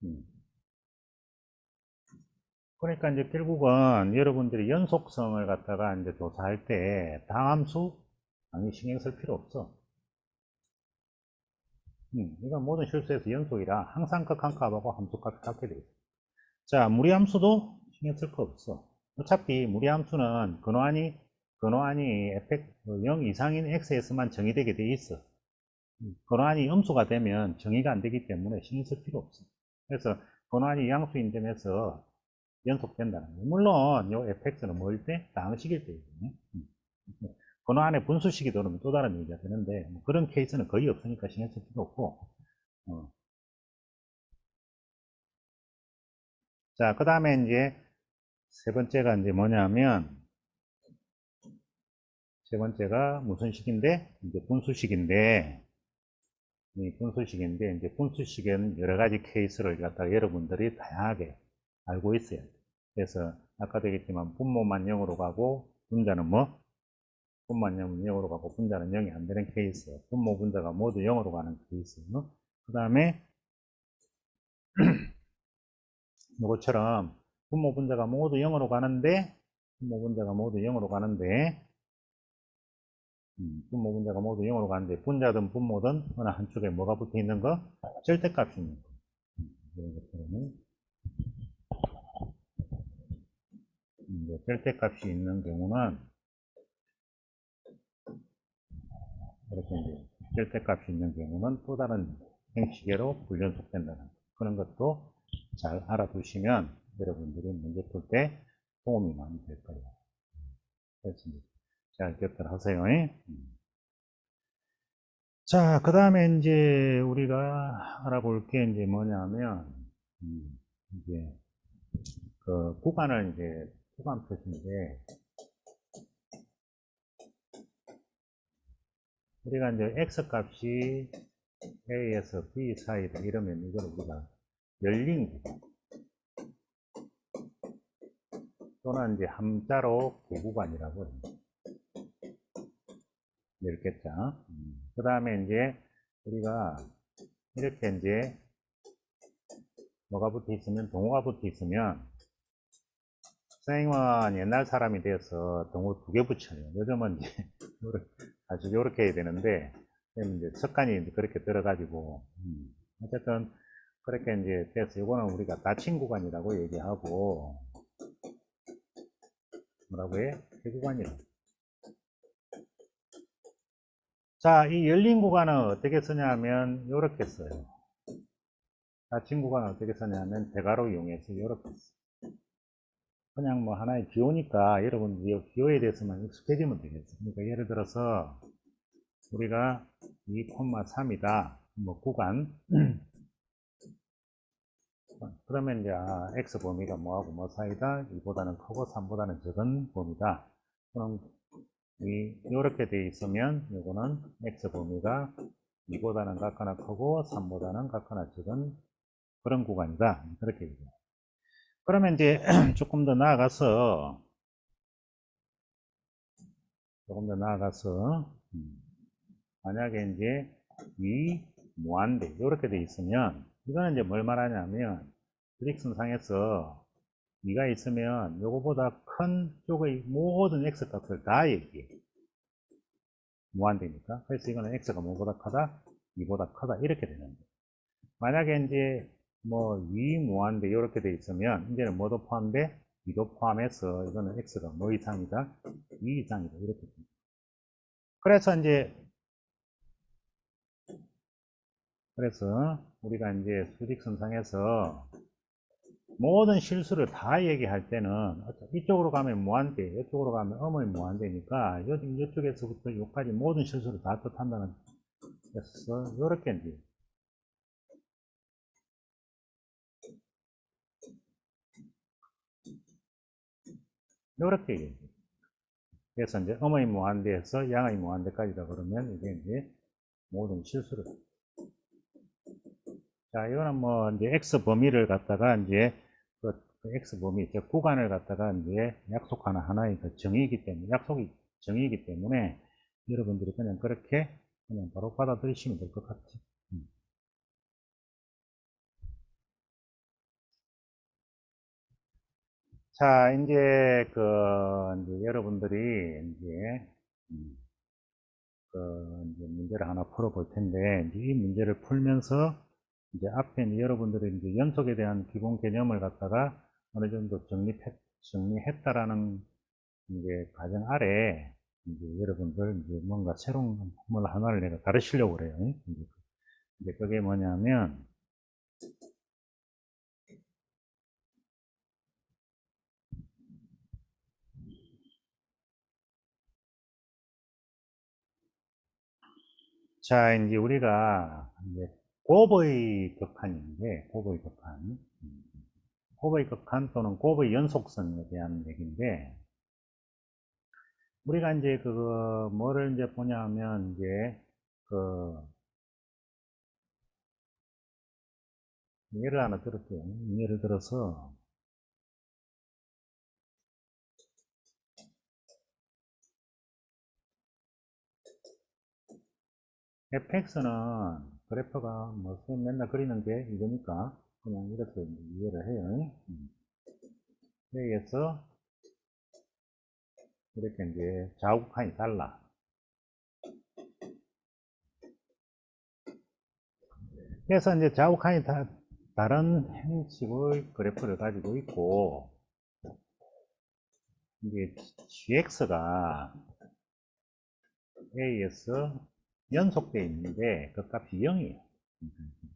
음. 그러니까 이제 결국은 여러분들이 연속성을 갖다가 이제 조사할 때 다함수 당연히 신경 쓸 필요 없어. 이건 모든 실수에서 연속이라 항상 극한값하고 함수값이 같게 돼 있어. 자, 무리함수도 신경 쓸 거 없어. 어차피 무리함수는 근호안이 0 이상인 x에서만 정의되게 돼 있어. 근호안이 음수가 되면 정의가 안 되기 때문에 신경 쓸 필요 없어. 그래서 근호안이 양수인 점에서 연속된다는 거예요. 물론 요 fx는 뭐일 때? 다항식일 때거든요. 근호안에 분수식이 들어오면 또 다른 얘기가 되는데 뭐 그런 케이스는 거의 없으니까 신경 쓸 필요 없고 자, 그 다음에 이제 세 번째가 이제 뭐냐면 세 번째가 무슨 식인데 이제 분수식인데 이 분수식인데 이제 분수식에는 여러 가지 케이스를 갖다가 여러분들이 다양하게 알고 있어야 돼요. 그래서 아까도 얘기했지만 분모만 0으로 가고 분자는 뭐 분모만 0으로 가고 분자는 0이 안 되는 케이스 분모 분자가 모두 0으로 가는 케이스 그 다음에 이것처럼 분모 분자가 모두 0으로 가는데 분모 분자가 모두 0으로 가는데 분자든 분모든 어느 한쪽에 뭐가 붙어 있는 거? 절대값이 있는 거. 이런 것들은 이제 절대값이 있는 경우는 이렇게 이제 절대값이 있는 경우는 또 다른 형식으로 불연속된다는 그런 것도 잘 알아두시면 여러분들이 문제 풀 때 도움이 많이 될 거예요. 그래서 잘 기억들 하세요. 자, 그 다음에 이제 우리가 알아볼 게 이제 뭐냐면, 이제 그 구간을 이제 구간 표시인데, 우리가 이제 x 값이 a에서 b 사이다 이러면 이걸 우리가 열린 구간 또는 이제 함자로 개구간이라고 해요. 이렇겠죠. 그 다음에 이제 우리가 이렇게 이제 뭐가 붙어 있으면 동호가 붙어 있으면 선생님은 옛날 사람이 돼서 동호 2개 붙여요. 요즘은 이제 아주 이렇게 해야 되는데 이제 습관이 이제 그렇게 들어가지고 어쨌든 그렇게 이제 돼서 이거는 우리가 닫힌 구간이라고 얘기하고 뭐라고 해? 개구간이라고. 자, 이 열린 구간은 어떻게 쓰냐면 이렇게 써요. 닫힌 구간은 어떻게 쓰냐면 대괄호 이용해서 이렇게 써요. 그냥 뭐 하나의 기호니까 여러분 기호에 대해서만 익숙해지면 되겠어요. 그러니까 예를 들어서 우리가 2,3이다 뭐 구간 그러면 이제 x 범위가 뭐하고 뭐 사이다 2보다는 크고 3보다는 적은 범위다. 그럼 이렇게 돼 있으면 이거는 x 범위가 2보다는 같거나 크고 3보다는 같거나 적은 그런 구간이다. 그렇게 얘기해요. 그러면 이제 조금 더 나아가서 만약에 이제 위 무한대 이렇게 돼 있으면 이거는 이제 뭘 말하냐면 수직선상에서 위가 있으면 요거보다 큰 쪽의 모든 x 값을 다 얘기해. 무한대니까. 그래서 이거는 x가 뭐보다 크다? 2보다 크다. 이렇게 되는 거예요. 만약에 이제 뭐 위 무한대 이렇게 돼 있으면 이제는 뭐도 포함돼? 2도 포함해서 이거는 x가 뭐 이상이다? 2 이상이다. 이렇게 됩니다. 그래서 이제 우리가 이제 수직선상에서 모든 실수를 다 얘기할 때는 이쪽으로 가면 무한대, 이쪽으로 가면 음의 무한대니까 이쪽에서부터 여기까지 모든 실수를 다 뜻한다는 그래서 이렇게 이제 이렇게 얘기해요. 그래서 이제 음의 무한대에서 양의 무한대까지다 그러면 이게 이제 모든 실수를 자 이거는 뭐 이제 x 범위를 갖다가 이제 그 x 범위 즉 구간을 갖다가 이제 약속하는 하나의 그 정의이기 때문에 약속이 정의이기 때문에 여러분들이 그냥 그렇게 그냥 바로 받아들이시면 될 것 같아요. 자, 이제 여러분들이 음, 이제 문제를 하나 풀어볼 텐데, 이제 이 문제를 풀면서, 이제 앞에 이제 여러분들이 이제 연속에 대한 기본 개념을 갖다가 어느 정도 정리했다라는 이제 가정 아래, 이제 여러분들 이제 뭔가 새로운 걸 하나를 내가 가르치려고 그래요. 이제 그게 뭐냐면, 자, 이제 우리가 이제 곱의 격한인데, 곱의 격한. 곱의 극한 또는 곱의 연속성에 대한 얘기인데, 우리가 이제 뭐를 이제 보냐면, 이제, 그, 예를 하나 들을게요. 예를 들어서, fx는 그래프가 뭐, 선생님 맨날 그리는 게 이거니까, 그냥 이렇게 이해를 해요. 여기에서 이렇게 이제 좌우극한이 달라. 그래서 이제 좌우극한이 다른 형식의 그래프를 가지고 있고, 이제 gx가 a에서 연속되어 있는데 그 값이 0이에요.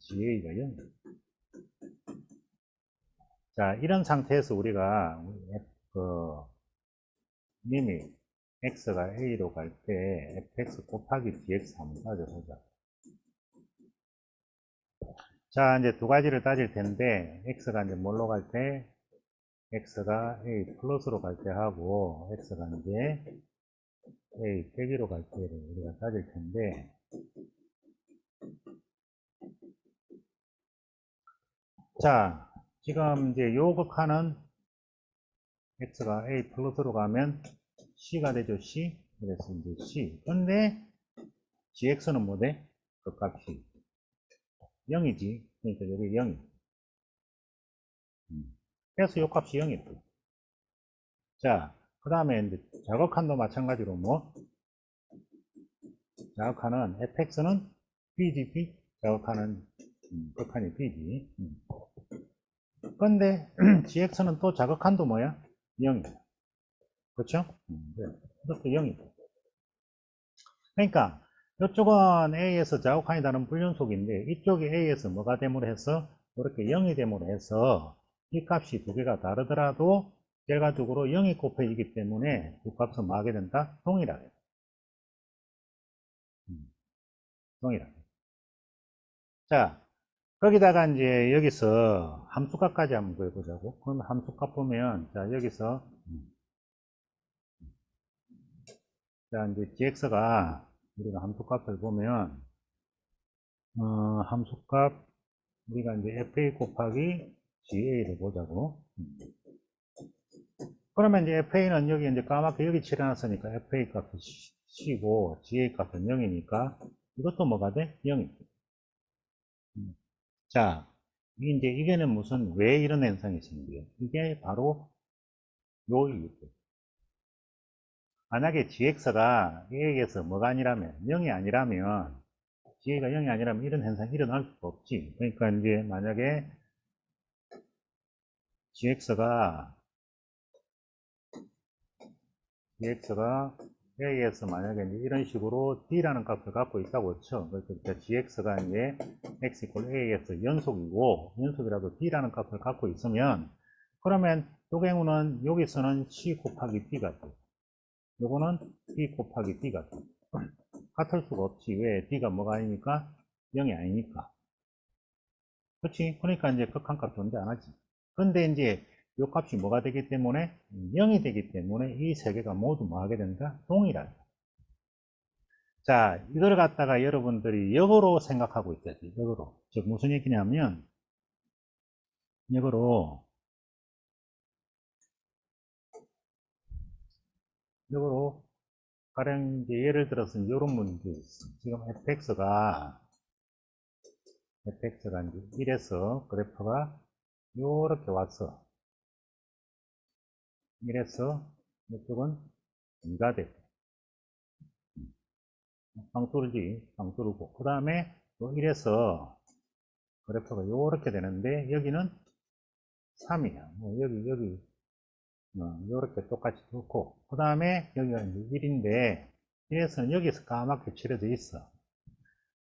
GA가 0이에요. 자, 이런 상태에서 우리가 그 님이 x가 a로 갈 때 fx 곱하기 dx 한번 따져보자. 자, 이제 두 가지를 따질 텐데 x가 이제 뭘로 갈 때 x가 a 플러스로 갈 때 하고 x가 이제 A 빼기로 갈 때를 우리가 따질 텐데, 자, 지금 이제 요 극한은 x가 a 플러스로 가면 c가 되죠, c. 그래서 이제 c. 근데 gx는 뭐 돼? 그 값이 0이지. 그러니까 여기 0이. 그래서 요 값이 0이 돼. 자, 그 다음에 이제 자극한도 마찬가지로 뭐? 자극하는 fx는 b지, b. 자극하는 극한이 b지. 근데 gx는 또 자극한도 뭐야? 0이야. 그렇죠? 네. 이것도 0이고. 그러니까 이쪽은 A에서 자극한이 다른 불연속인데 이쪽이 A에서 뭐가 됨으로 해서 이렇게 0이 됨으로 해서 이 값이 두 개가 다르더라도 결과적으로 0이 곱해지기 때문에 이 값은 뭐 하게 된다? 동일하게. 동일하게. 자, 거기다가 이제 여기서 함수값까지 한번 구해보자고. 그럼 함수값 보면 자 여기서 자 이제 gx가 우리가 함수값을 보면 함수값 우리가 이제 fa 곱하기 ga를 보자고. 그러면 이제 fa는 여기 이제 까맣게 여기 칠해놨으니까 fa 값이 c고 ga 값은 0이니까 이것도 뭐가 돼? 0이. 자, 이제 이게는 무슨 왜 이런 현상이 생겨요? 이게 바로 요 이유. 만약에 gx가 a에서 뭐가 아니라면 0이 아니라면 g가 0이 아니라면 이런 현상이 일어날 수가 없지. 그러니까 이제 만약에 gx가 A에서 만약에 이제 이런 식으로 D라는 값을 갖고 있다고 쳐. 그러니까 GX가 이제 X A에서 연속이라도 D라는 값을 갖고 있으면, 그러면 요 경우는 여기서는 C 곱하기 D가 돼. 요거는 D 곱하기 D가 돼. 같을 수가 없지. 왜? D가 뭐가 아니니까? 0이 아니니까. 그렇지? 그러니까 이제 극한값 존재 안 하지. 근데 이제 요 값이 뭐가 되기 때문에 0이 되기 때문에 이 세 개가 모두 뭐 하게 된다? 동일하다. 자, 이걸 갖다가 여러분들이 역으로 생각하고 있다지. 역으로. 즉 무슨 얘기냐면 역으로 가령 이제 예를 들어서 이런 문제 있어. 지금 fx가 이제 1에서 그래프가 요렇게 왔어. 1에서 이쪽은 2가 되고 빵 뚫지, 빵 뚫고 그 다음에 또 1에서 그래프가 요렇게 되는데 여기는 3이야. 뭐 여기 요렇게 똑같이 뚫고 그 다음에 여기가 이제 1인데 1에서는 여기서 까맣게 칠해져 있어.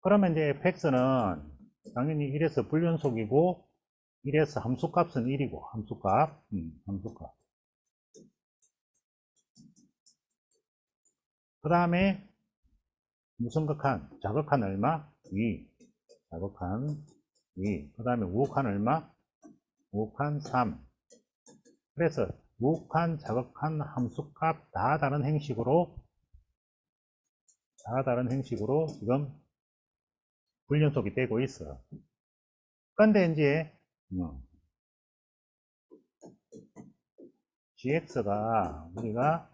그러면 이제 fx는 당연히 1에서 불연속이고 1에서 함수값은 1이고 함수값 그 다음에 무슨 극한? 자극한 얼마? 2 자극한 2 그 다음에 우극한 얼마? 우극한 3 그래서 우극한 자극한 함수값 다 다른 행식으로 지금 불연속이 되고 있어. 근데 이제 gx가 우리가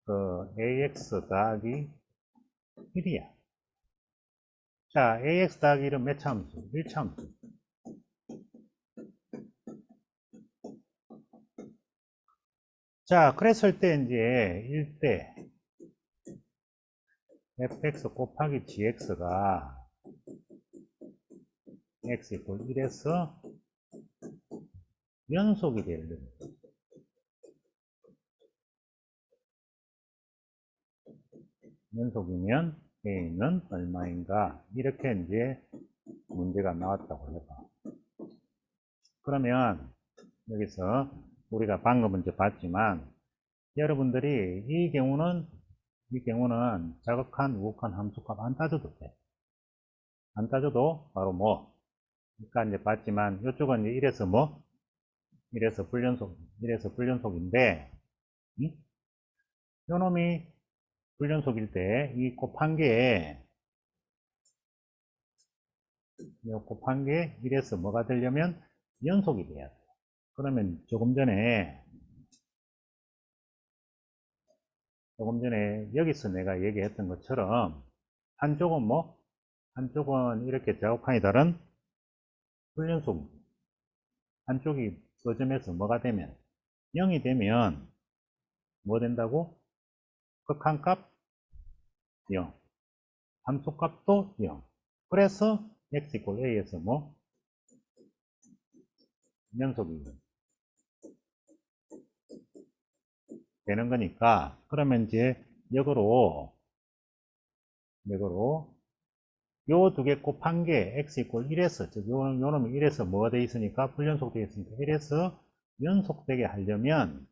그 ax 더하기 1이야. 자, ax 더하기 1은 몇 차함수? 1차함수. 자, 그랬을 때 이제 1대 fx 곱하기 gx가 x 이퀄 1에서 연속이 되는 연속이면 a는 얼마인가? 이렇게 이제 문제가 나왔다고 해봐. 그러면 여기서 우리가 방금 이제 봤지만 여러분들이 이 경우는 자극한, 우극한 함수값 안 따져도 돼. 안 따져도 바로 뭐 아까 이제 봤지만 이쪽은 이제 1에서 뭐 1에서 불연속인데 요 놈이 불연속일 때 이 곱한 게 요 곱한 게 1에서 뭐가 되려면 연속이 돼야 돼요. 그러면 조금 전에 여기서 내가 얘기했던 것처럼 한쪽은 뭐 한쪽은 이렇게 좌우칸이 다른 불연속, 한쪽이 그 점에서 뭐가 되면 0이 되면 뭐 된다고? 극한값 0, 함수값도 0. 그래서 x = a에서 뭐 연속이 되는 거니까, 그러면 이제 역으로 요 두 개 곱한 게 x = 1에서, 즉 요 놈이 1에서 뭐가 돼 있으니까 불연속 되어 있으니까 1에서 연속되게 하려면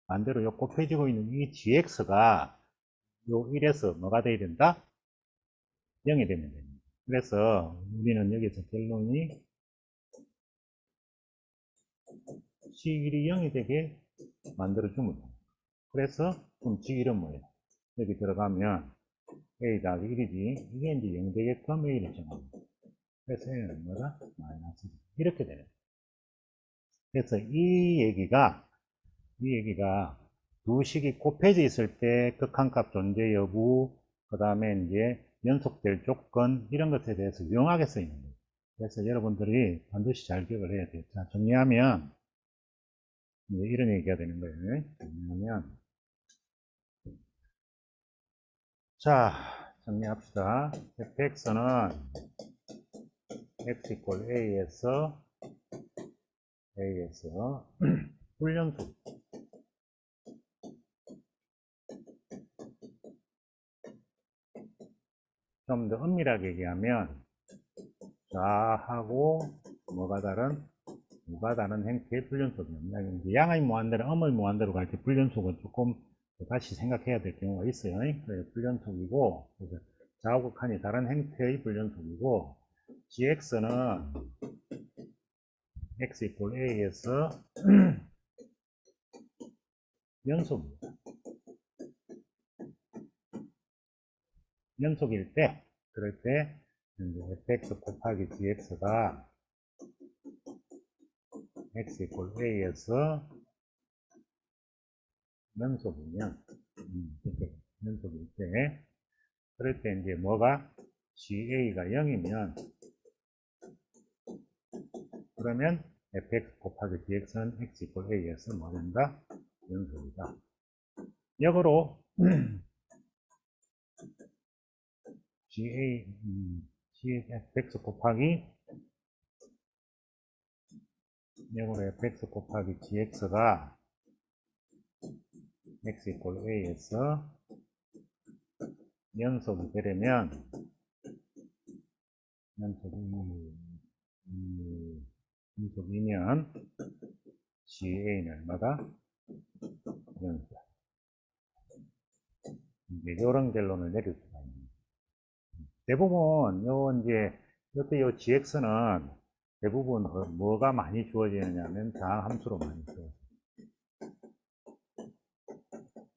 반대로 요 곱해지고 있는 이 gx가 요 1에서 뭐가 돼야 된다? 0이 되면 됩니다. 그래서 우리는 여기서 결론이 C1이 0이 되게 만들어주면 됩니다. 그래서 그럼 G1은 뭐예요? 여기 들어가면 A 더하기 1이지, 이게 이제 0 되게끔 A를 정합니다. 그래서 A는 뭐다? 마이너스 1. 이렇게 되는. 그래서 이 얘기가 두 식이 곱해져 있을 때 극한값 존재 여부, 그 다음에 이제 연속될 조건, 이런 것에 대해서 유용하게 써 있는 거예요. 그래서 여러분들이 반드시 잘 기억을 해야 돼요. 자, 정리하면 이제 이런 얘기가 되는 거예요. 정리하면, 자, 정리합시다. fx는 x = a에서 불연속, 좀 더 엄밀하게 얘기하면 좌하고 뭐가 다른 행태의 불연속입니다. 이제 양의 무한대로 음의 무한대로 갈 때 불연속은 조금 다시 생각해야 될 경우가 있어요. 그래서 불연속이고, 그래서 좌우가 칸이 다른 행태의 불연속이고, gx는 x = a에서 연속입니다. 연속일 때, 그럴 때 이제 fx 곱하기 gx가 x = a에서 연속이면, 연속일 때, 그럴 때 이제 뭐가 ga가 0이면, 그러면 fx 곱하기 dx는 x = a에서 뭐 된다? 연속이다. 역으로 fx 곱하기 gx가 x = a에서 연속이 되려면 연속이면 ga는 얼마다? 연속. 이제 이런 결론을 내릴 수가 있는. 대부분 이때 요 gx는 대부분 뭐가 많이 주어지느냐면 자함수로 많이 주어져요.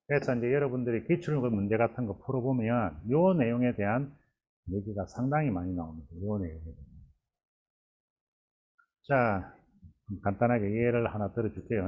그래서 이제 여러분들이 기출과 문제 같은 거 풀어보면 요 내용에 대한 얘기가 상당히 많이 나옵니다. 요 내용에 대한. 자, 간단하게 예를 하나 들어줄게요.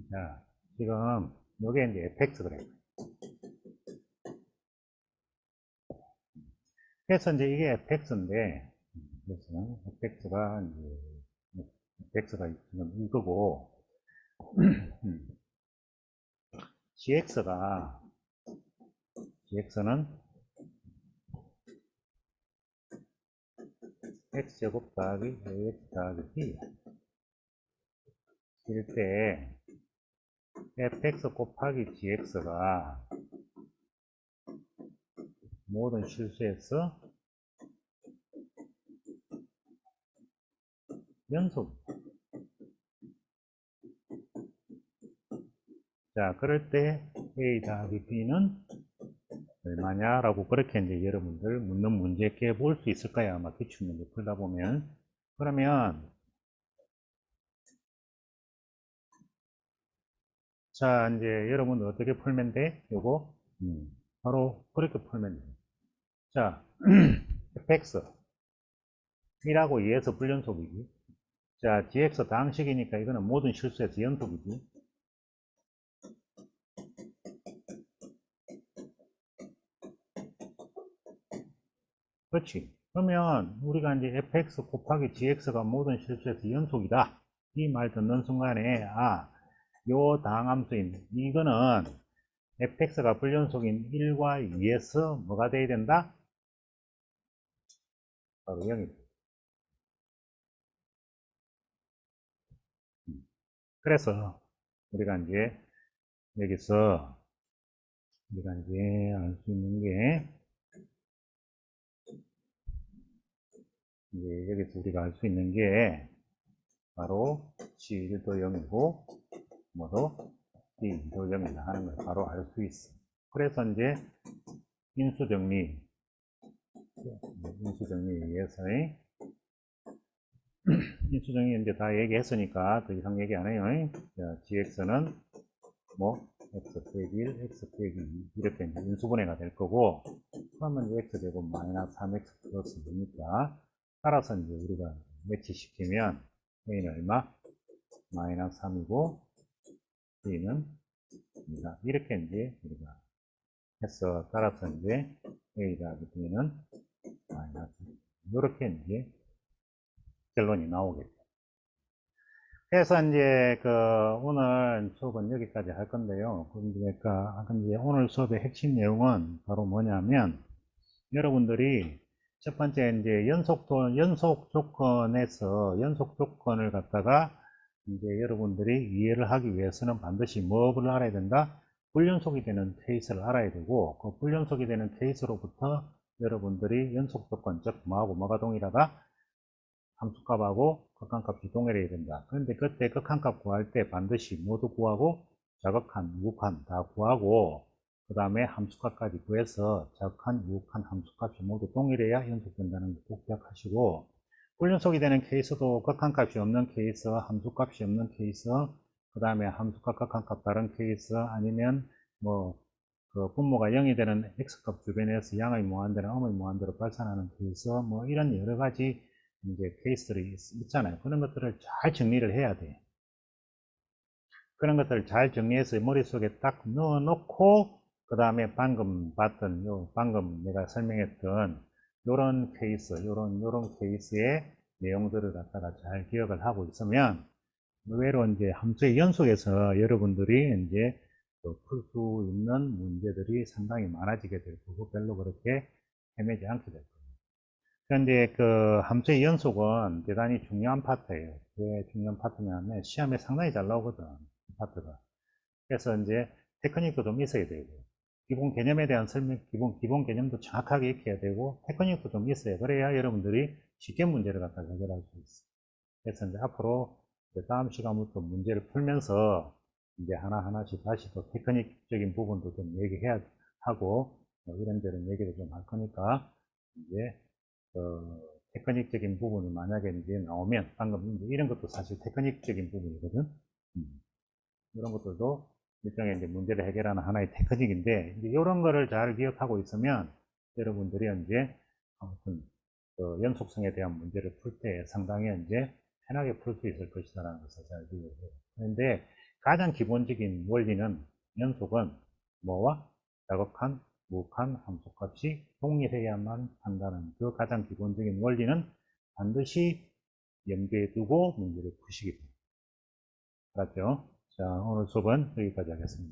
자, 지금 요게 이제 fx 그래프. 그래서 이제 이게 fx인데, 그래서 fx가 지금 이거고, gx가 gx는 x제곱 더하기 ax 더하기 b 일 때 fx 곱하기 gx가 모든 실수에서 연속. 자, 그럴 때 a 더하기 b는 얼마냐 라고 그렇게 이제 여러분들 묻는 문제 깨볼 수 있을 거야. 아마 기출문제 풀다 보면. 그러면 자, 이제 여러분들 어떻게 풀면 돼? 요거 바로 그렇게 풀면 돼. 자, fx 1하고 2에서 불연속이지. 자, gx 다항식이니까 이거는 모든 실수에서 연속이지. 그렇지. 그러면 우리가 이제 fx 곱하기 gx가 모든 실수에서 연속이다. 이 말 듣는 순간에 요 다항함수인 이거는 fx가 불연속인 1과 2에서 뭐가 돼야 된다? 바로 0이다. 그래서 우리가 이제 여기서 우리가 이제 알 수 있는 게 이제 여기서 우리가 알 수 있는 게 바로 C1도 0이고 뭐도 D2도 0이다 하는 걸 바로 알 수 있어. 그래서 이제 인수정리에 의해서의 인수정리 이제 다 얘기했으니까 더 이상 얘기 안 해요. 자, gx는 뭐 x 빼기 1, x 빼기 2 이렇게 이제 인수분해가 될 거고, 그러면 이제 x제곱 마이너스 3x 플러스 2니까 따라서 이제 우리가 매치시키면 a는 얼마? 마이너스 3이고 b는 2다. 이렇게 이제 우리가 해서 따라서 이제 a 더하기 b는 마이너스 이렇게 이제 결론이 나오겠죠. 그래서 이제 오늘 수업은 여기까지 할 건데요. 그러니까 이제 오늘 수업의 핵심 내용은 바로 뭐냐면, 여러분들이 첫 번째 이제 연속 조건에서 연속 조건을 갖다가 이제 여러분들이 이해를 하기 위해서는 반드시 뭐를 알아야 된다? 불연속이 되는 케이스를 알아야 되고, 그 불연속이 되는 케이스로부터 여러분들이 연속 조건, 즉 뭐하고 뭐가 동일하다? 함수값하고 극한값이 동일해야 된다. 그런데 그때 극한값 구할 때 반드시 모두 구하고 자극한, 유극한 다 구하고 그 다음에 함수값까지 구해서 자극한, 유극한 함수값이 모두 동일해야 연속된다는 거 꼭 기억하시고, 불연속이 되는 케이스도 극한값이 없는 케이스, 함수값이 없는 케이스, 그 다음에 함수값, 극한값 다른 케이스, 아니면 뭐 분모가 0이 되는 x값 주변에서 양의 무한대나 음의 무한대로 발산하는 케이스, 뭐 이런 여러 가지 이제 케이스들이 있잖아요. 그런 것들을 잘 정리를 해야 돼. 그런 것들을 잘 정리해서 머릿속에 딱 넣어 놓고 그 다음에 방금 봤던 방금 내가 설명했던 요런 케이스, 요런 케이스의 내용들을 갖다가 잘 기억을 하고 있으면 의외로 이제 함수의 연속에서 여러분들이 이제 풀 수 있는 문제들이 상당히 많아지게 될 거고 별로 그렇게 헤매지 않게 될 거예요. 그런데 함수의 연속은 대단히 중요한 파트예요. 왜 중요한 파트냐면 시험에 상당히 잘 나오거든, 이 파트가. 그래서 이제 테크닉도 좀 있어야 되고, 기본 개념에 대한 설명, 기본 개념도 정확하게 익혀야 되고, 테크닉도 좀 있어야, 그래야 여러분들이 쉽게 문제를 갖다 해결할 수 있어. 그래서 이제 앞으로 다음 시간부터 문제를 풀면서 이제 하나하나씩 다시 또 테크닉적인 부분도 좀 얘기해야 하고, 이런저런 얘기도 좀 할 거니까, 이제 테크닉적인 부분이 만약에 이제 나오면, 방금 이제 이런 것도 사실 테크닉적인 부분이거든. 이런 것들도 일종의 이제 문제를 해결하는 하나의 테크닉인데, 이제 이런 거를 잘 기억하고 있으면 여러분들이 이제 아무튼 연속성에 대한 문제를 풀 때 상당히 이제 편하게 풀 수 있을 것이다라는 것을 잘 기억해요. 그런데 가장 기본적인 원리는 연속은 뭐와 자극한, 무극한 함수값이 동일해야만 한다는 그 가장 기본적인 원리는 반드시 염두에 두고 문제를 푸시기 바랍니다. 알았죠? 자, 오늘 수업은 여기까지 하겠습니다.